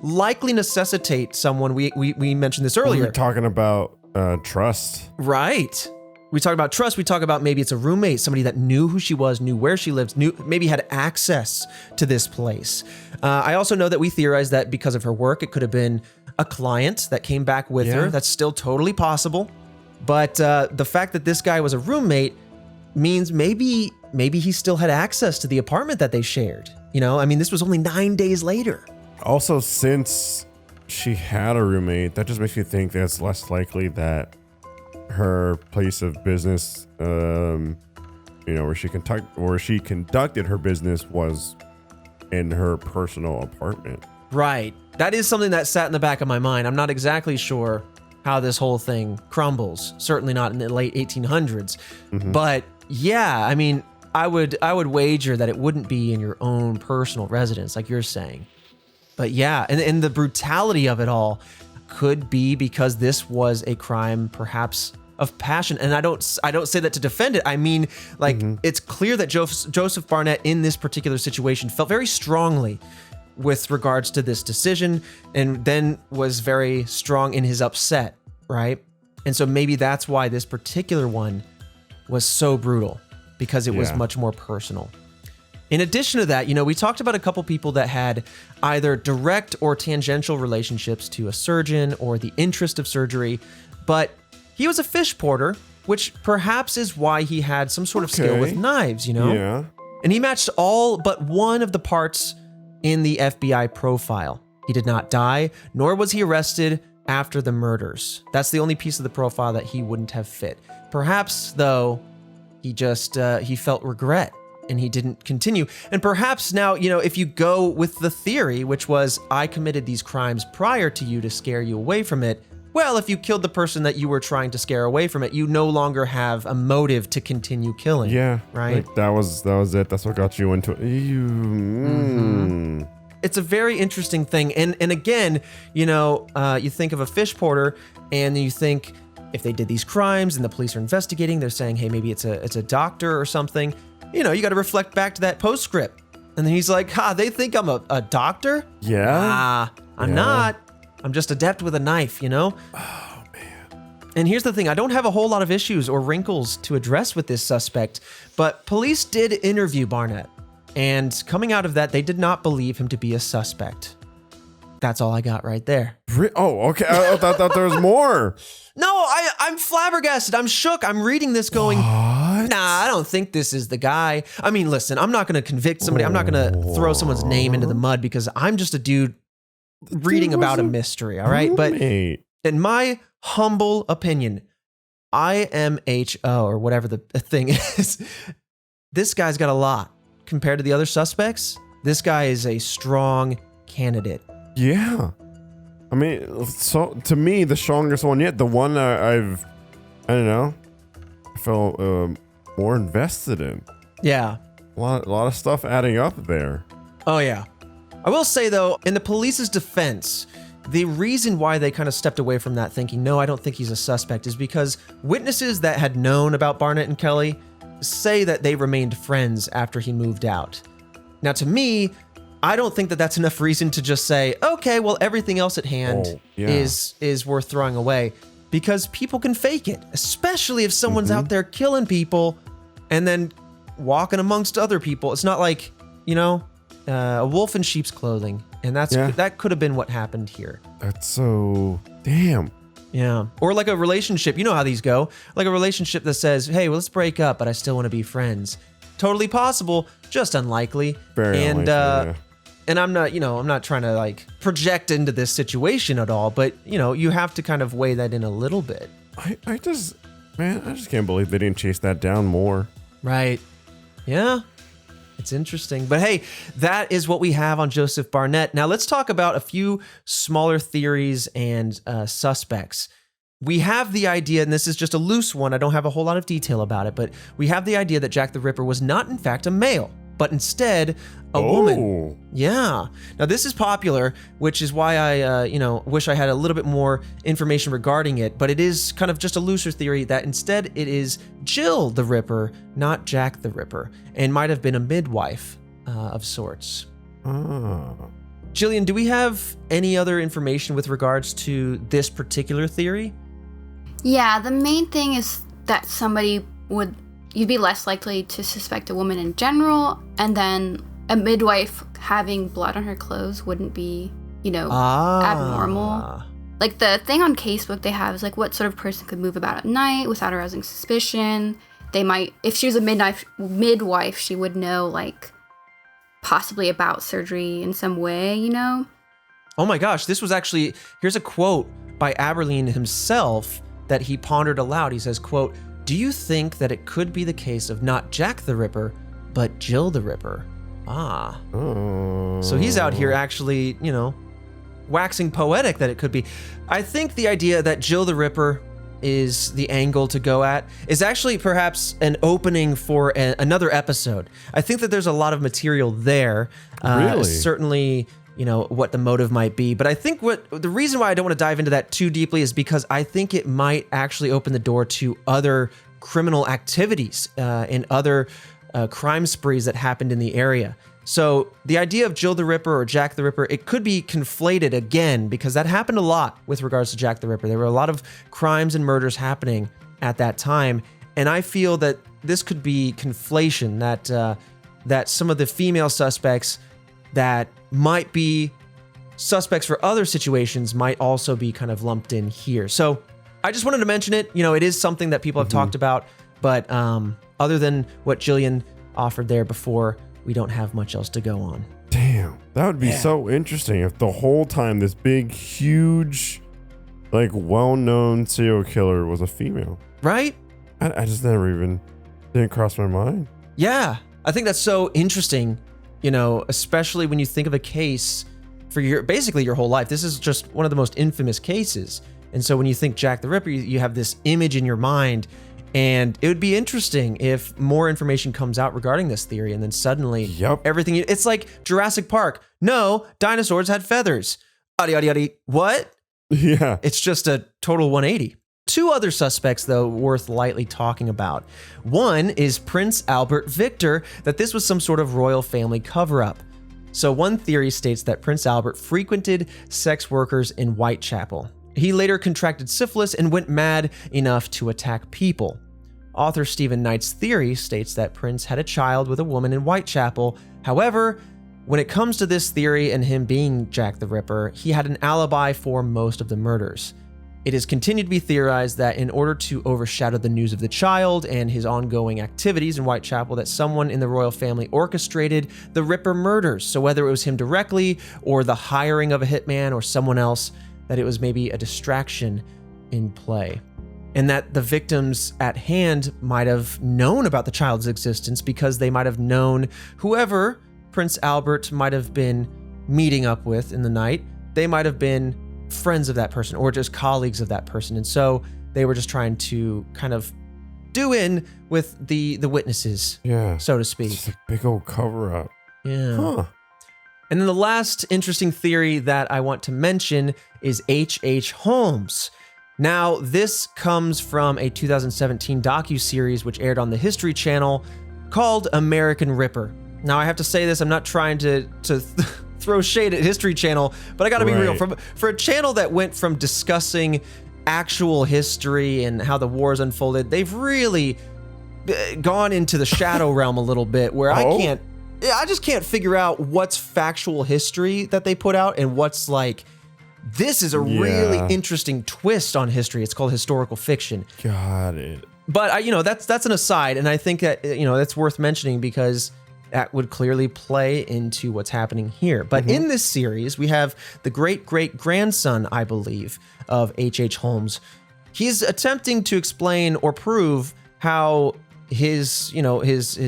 likely necessitate someone. We mentioned this earlier. We were talking about trust. Right. We talk about trust. We talk about maybe it's a roommate, somebody that knew who she was, knew where she lived, maybe had access to this place. I also know that we theorized that because of her work, it could have been a client that came back with her. That's still totally possible. But the fact that this guy was a roommate means maybe he still had access to the apartment that they shared. This was only 9 days later. Also, since she had a roommate, that just makes me think that it's less likely that her place of business, where she conducted her business was in her personal apartment. Right. That is something that sat in the back of my mind. I'm not exactly sure how this whole thing crumbles. Certainly not in the late 1800s. Mm-hmm. But yeah, I would wager that it wouldn't be in your own personal residence, like you're saying. But yeah, and the brutality of it all could be because this was a crime, perhaps of passion. And I don't say that to defend it. It's clear that Joseph Barnett in this particular situation felt very strongly with regards to this decision and then was very strong in his upset, right? And so maybe that's why this particular one was so brutal, because it was much more personal. In addition to that, we talked about a couple people that had either direct or tangential relationships to a surgeon or the interest of surgery, but he was a fish porter, which perhaps is why he had some sort of skill with knives, Yeah. And he matched all but one of the parts in the FBI profile. He did not die, nor was he arrested after the murders. That's the only piece of the profile that he wouldn't have fit. Perhaps, though, he just, he felt regret and he didn't continue. And perhaps now, if you go with the theory, which was, I committed these crimes prior to you to scare you away from it, well, if you killed the person that you were trying to scare away from it, you no longer have a motive to continue killing. Yeah. Right? That was it. That's what got you into it. it's a very interesting thing. And again, you think of a fish porter, and you think if they did these crimes and the police are investigating, they're saying, hey, maybe it's a doctor or something. You got to reflect back to that postscript. And then he's like, they think I'm a doctor? Yeah. I'm not. I'm just adept with a knife, Oh, man. And here's the thing. I don't have a whole lot of issues or wrinkles to address with this suspect, but police did interview Barnett. And coming out of that, they did not believe him to be a suspect. That's all I got right there. Oh, okay. I thought there was more. No, I'm flabbergasted. I'm shook. I'm reading this going, What? nah, I don't think this is the guy. I mean, listen, I'm not going to convict somebody. I'm not going to throw someone's name into the mud because I'm just a dude reading about a mystery, all right? But in my humble opinion, IMHO, or whatever the thing is, this guy's got a lot. Compared to the other suspects, this guy is a strong candidate. Yeah. I mean, so to me, the strongest one yet, the one I don't know, I felt more invested in. Yeah. A lot of stuff adding up there. Oh, yeah. I will say, though, in the police's defense, the reason why they kind of stepped away from that thinking, no, I don't think he's a suspect, is because witnesses that had known about Barnett and Kelly say that they remained friends after he moved out. Now, to me, I don't think that that's enough reason to just say, okay, well, everything else at hand is worth throwing away, because people can fake it, especially if someone's out there killing people and then walking amongst other people. It's not like, a wolf in sheep's clothing. And that could have been what happened here. That's so damn. Yeah. Or like a relationship. You know how these go. Like a relationship that says, hey, well, let's break up, but I still want to be friends. Totally possible, just unlikely. Very unlikely, And I'm not trying to like project into this situation at all, but you have to kind of weigh that in a little bit. I just can't believe they didn't chase that down more. Right. Yeah. It's interesting. But hey, that is what we have on Joseph Barnett. Now let's talk about a few smaller theories and suspects. We have the idea, and this is just a loose one, I don't have a whole lot of detail about it, but we have the idea that Jack the Ripper was not in fact a male, but instead a woman. Yeah. Now this is popular, which is why I, wish I had a little bit more information regarding it, but it is kind of just a looser theory that instead it is Jill the Ripper, not Jack the Ripper, and might have been a midwife of sorts. Jillian, do we have any other information with regards to this particular theory? Yeah, the main thing is that you'd be less likely to suspect a woman in general, and then a midwife having blood on her clothes wouldn't be, abnormal. Like the thing on Casebook they have is like what sort of person could move about at night without arousing suspicion. They might, if she was a midwife, she would know like possibly about surgery in some way, Oh my gosh, here's a quote by Aberline himself that he pondered aloud. He says, quote, "Do you think that it could be the case of not Jack the Ripper, but Jill the Ripper?" So he's out here actually, waxing poetic that it could be. I think the idea that Jill the Ripper is the angle to go at is actually perhaps an opening for another episode. I think that there's a lot of material there. Really? Certainly, what the motive might be. But I think the reason why I don't want to dive into that too deeply is because I think it might actually open the door to other criminal activities and other crime sprees that happened in the area. So the idea of Jill the Ripper or Jack the Ripper, it could be conflated again because that happened a lot with regards to Jack the Ripper. There were a lot of crimes and murders happening at that time. And I feel that this could be conflation, that some of the female suspects that might be suspects for other situations might also be kind of lumped in here. So I just wanted to mention it. It is something that people have talked about, but other than what Jillian offered there before, we don't have much else to go on. Damn, that would be so interesting if the whole time this big, huge, like well-known serial killer was a female. Right? I just didn't cross my mind. Yeah, I think that's so interesting, especially when you think of a case for basically your whole life. This is just one of the most infamous cases. And so when you think Jack the Ripper, you have this image in your mind. And it would be interesting if more information comes out regarding this theory, and then suddenly everything, it's like Jurassic Park. no, dinosaurs had feathers. Adi. What? Yeah. It's just a total 180. Two other suspects, though, worth lightly talking about. One is Prince Albert Victor, that this was some sort of royal family cover-up. So one theory states that Prince Albert frequented sex workers in Whitechapel. He later contracted syphilis and went mad enough to attack people. Author Stephen Knight's theory states that Prince had a child with a woman in Whitechapel. However, when it comes to this theory and him being Jack the Ripper, he had an alibi for most of the murders. It has continued to be theorized that in order to overshadow the news of the child and his ongoing activities in Whitechapel, that someone in the royal family orchestrated the Ripper murders. So whether it was him directly or the hiring of a hitman or someone else, that it was maybe a distraction in play. And that the victims at hand might have known about the child's existence because they might have known whoever Prince Albert might have been meeting up with in the night. They might have been friends of that person or just colleagues of that person. And so they were just trying to kind of do in with the witnesses, so to speak. It's a big old cover up. Yeah. Huh. And then the last interesting theory that I want to mention is H Holmes. Now, this comes from a 2017 docuseries which aired on the History Channel called American Ripper. Now, I have to say this, I'm not trying to throw shade at History Channel, but I gotta be real. For a channel that went from discussing actual history and how the wars unfolded, they've really gone into the shadow realm a little bit where I just can't figure out what's factual history that they put out and what's like, this is a really interesting twist on history. It's called historical fiction. Got it. But that's an aside, and I think that that's worth mentioning because that would clearly play into what's happening here. But in this series, we have the great-great-grandson, I believe, of H Holmes. He's attempting to explain or prove how his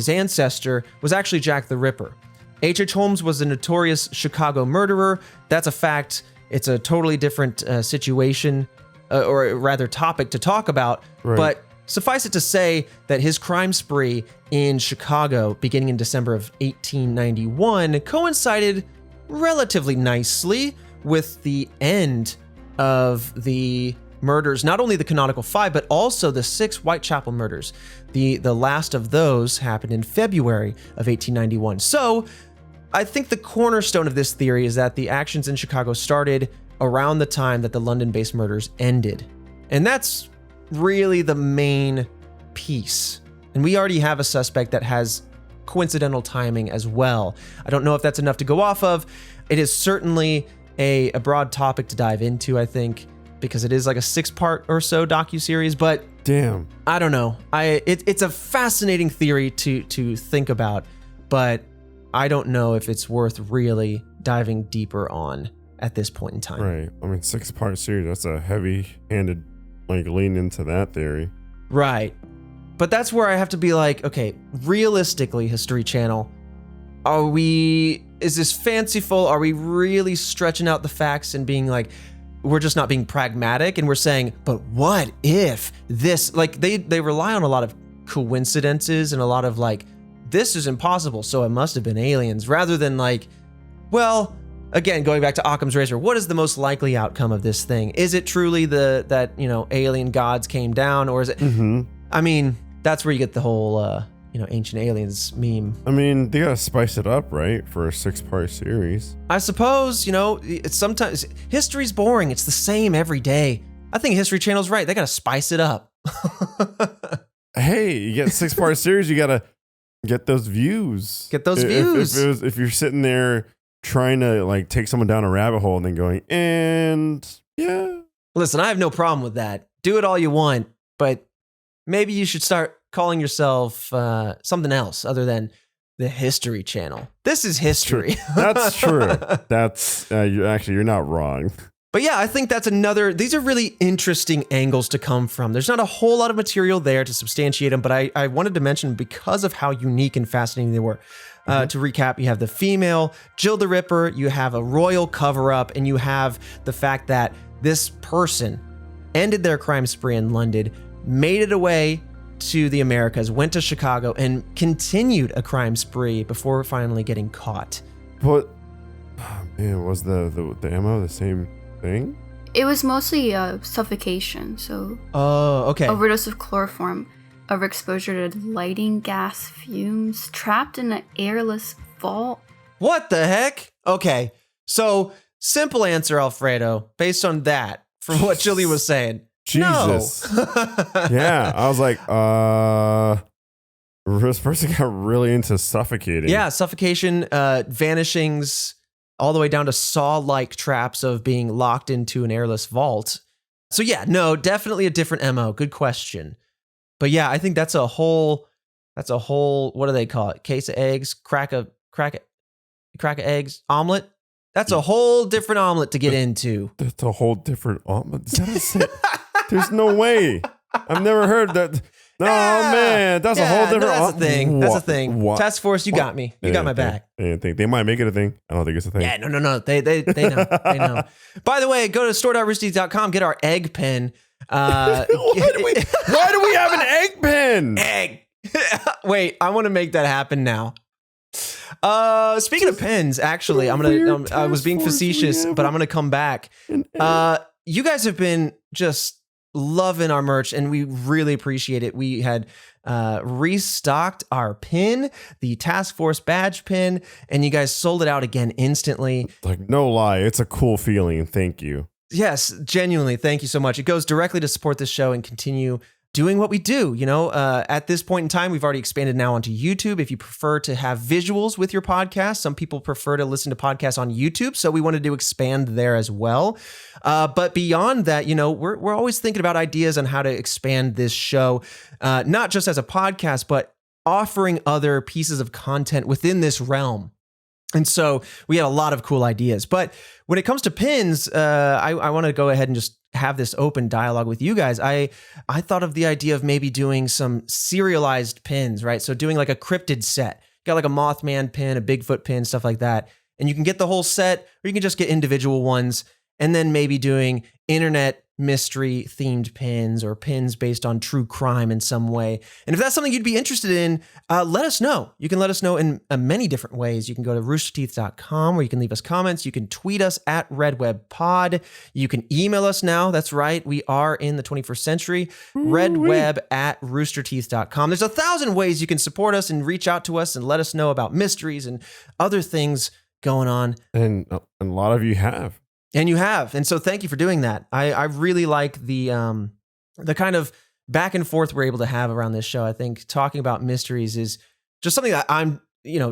ancestor was actually Jack the Ripper. H Holmes was a notorious Chicago murderer. That's a fact. It's a totally different situation, or rather topic to talk about. Right. But suffice it to say that his crime spree in Chicago, beginning in December of 1891, coincided relatively nicely with the end of the murders, not only the Canonical Five, but also the 6 Whitechapel murders. The last of those happened in February of 1891. So I think the cornerstone of this theory is that the actions in Chicago started around the time that the London-based murders ended. And that's really the main piece. And we already have a suspect that has coincidental timing as well. I don't know if that's enough to go off of. It is certainly a broad topic to dive into, I think, because it is like a 6-part or so docuseries, but damn, I don't know. It's a fascinating theory to think about, but I don't know if it's worth really diving deeper on at this point in time. Right. I mean, 6-part series, that's a heavy-handed lean into that theory. Right. But that's where I have to be like, okay, realistically, History Channel, is this fanciful? Are we really stretching out the facts and being like, we're just not being pragmatic and we're saying, but what if this, like they rely on a lot of coincidences and a lot of like, this is impossible, so it must have been aliens, rather than like, well, again, going back to Occam's razor, what is the most likely outcome of this thing? Is it truly that alien gods came down, or is it? I mean, that's where you get the whole ancient aliens meme. I mean, they gotta spice it up, right, for a 6-part series. I suppose, it's sometimes history's boring. It's the same every day. I think History Channel's right. They gotta spice it up. Hey, you get a 6-part series, you gotta get those views. Get those views. If you're sitting there trying to like take someone down a rabbit hole and then going, and yeah. Listen, I have no problem with that. Do it all you want, but maybe you should start calling yourself something else other than the History Channel. This is history. That's true. That's you're not wrong. But yeah, I think that's these are really interesting angles to come from. There's not a whole lot of material there to substantiate them, but I wanted to mention because of how unique and fascinating they were. To recap, you have the female Jill the Ripper, you have a royal cover-up, and you have the fact that this person ended their crime spree in London, made it away to the Americas, went to Chicago, and continued a crime spree before finally getting caught. But Yeah, was the ammo the same thing? It was mostly suffocation, so Oh, okay. overdose of chloroform, overexposure to lighting gas fumes, trapped in an airless vault. What the heck? Okay. So, simple answer, Alfredo, based on that, from what Julie was saying. Jesus. No. Yeah, I was like, this person got really into suffocating. Yeah, suffocation, vanishings, all the way down to saw-like traps of being locked into an airless vault. So yeah, no, definitely a different MO. Good question. But yeah, I think that's a whole, what do they call it? Case of eggs, crack of eggs, omelet. That's a whole different omelet to get into. That's a whole different omelet. There's no way. I've never heard that. No, man, that's a whole different. That's a thing. That's a thing. What? Task Force, you got me. You got my back. They might make it a thing. I don't think it's a thing. Yeah, no. They know. They know. By the way, go to store.roosterteeth.com. Get our egg pen. Why do we have an egg pen? Egg. Wait, I want to make that happen now. Speaking of pens, actually, I was being facetious, but I'm gonna come back. You guys have been just loving our merch, and we really appreciate it. We had restocked our pin, the Task Force badge pin, and you guys sold it out again instantly. Like, no lie, it's a cool feeling. Thank you. Yes, genuinely, thank you so much. It goes directly to support this show and continue doing what we do. You know, at this point in time, we've already expanded now onto YouTube. If you prefer to have visuals with your podcast, some people prefer to listen to podcasts on YouTube, so we wanted to expand there as well. But beyond that, you know, we're always thinking about ideas on how to expand this show, not just as a podcast, but offering other pieces of content within this realm. And so we had a lot of cool ideas. But when it comes to pins, I want to go ahead and just have this open dialogue with you guys. I thought of the idea of maybe doing some serialized pins, right? So doing like a cryptid set. Got like a Mothman pin, a Bigfoot pin, stuff like that. And you can get the whole set, or you can just get individual ones. And then maybe doing internet mystery themed pins or pins based on true crime in some way. And if that's something you'd be interested in, let us know. You can let us know in many different ways. You can go to roosterteeth.com where you can leave us comments. You can tweet us at RedWebPod. You can email us now. That's right. We are in the 21st century. RedWeb@roosterteeth.com. There's 1,000 ways you can support us and reach out to us and let us know about mysteries and other things going on. And a lot of you have. And you have. And so thank you for doing that. I really like the kind of back and forth we're able to have around this show. I think talking about mysteries is just something that I'm,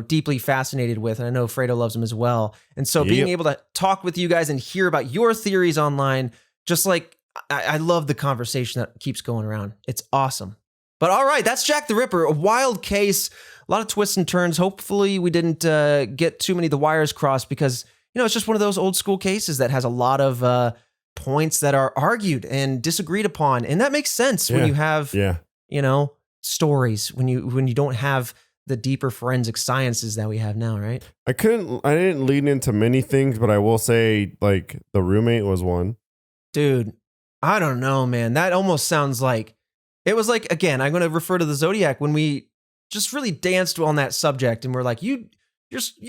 deeply fascinated with. And I know Fredo loves them as well. And so being able to talk with you guys and hear about your theories online, just like I love the conversation that keeps going around. It's awesome. But all right, that's Jack the Ripper, a wild case, a lot of twists and turns. Hopefully we didn't get too many of the wires crossed because it's just one of those old school cases that has a lot of points that are argued and disagreed upon. And that makes sense when you have, stories, when you don't have the deeper forensic sciences that we have now, right? I didn't lean into many things, but I will say like the roommate was one. Dude, I don't know, man. That almost sounds like, it was like, again, I'm going to refer to the Zodiac when we just really danced on that subject and we're like, You're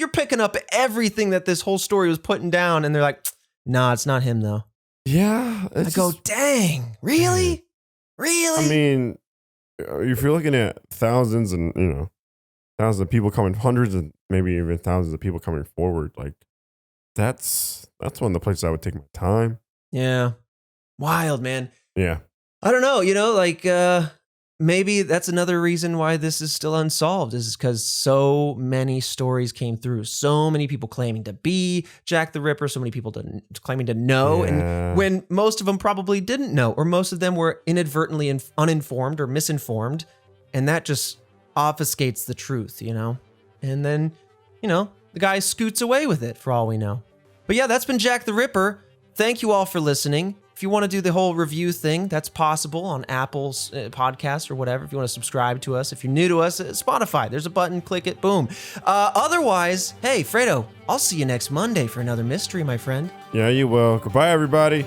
picking up everything that this whole story was putting down, and they're like, nah, it's not him though. Yeah. I go, dang, really? Really? I mean, if you're looking at thousands and, thousands of people coming, hundreds and maybe even thousands of people coming forward, like that's one of the places I would take my time. Yeah. Wild, man. Yeah. I don't know, maybe that's another reason why this is still unsolved is because so many stories came through. So many people claiming to be Jack the Ripper. So many people claiming to know. Yeah. And when most of them probably didn't know, or most of them were inadvertently uninformed or misinformed. And that just obfuscates the truth, And then, the guy scoots away with it for all we know. But yeah, that's been Jack the Ripper. Thank you all for listening. If you want to do the whole review thing, that's possible on Apple's podcast or whatever. If you want to subscribe to us, if you're new to us, Spotify, there's a button, click it, boom. Otherwise, hey, Fredo, I'll see you next Monday for another mystery, my friend. Yeah, you will. Goodbye, everybody.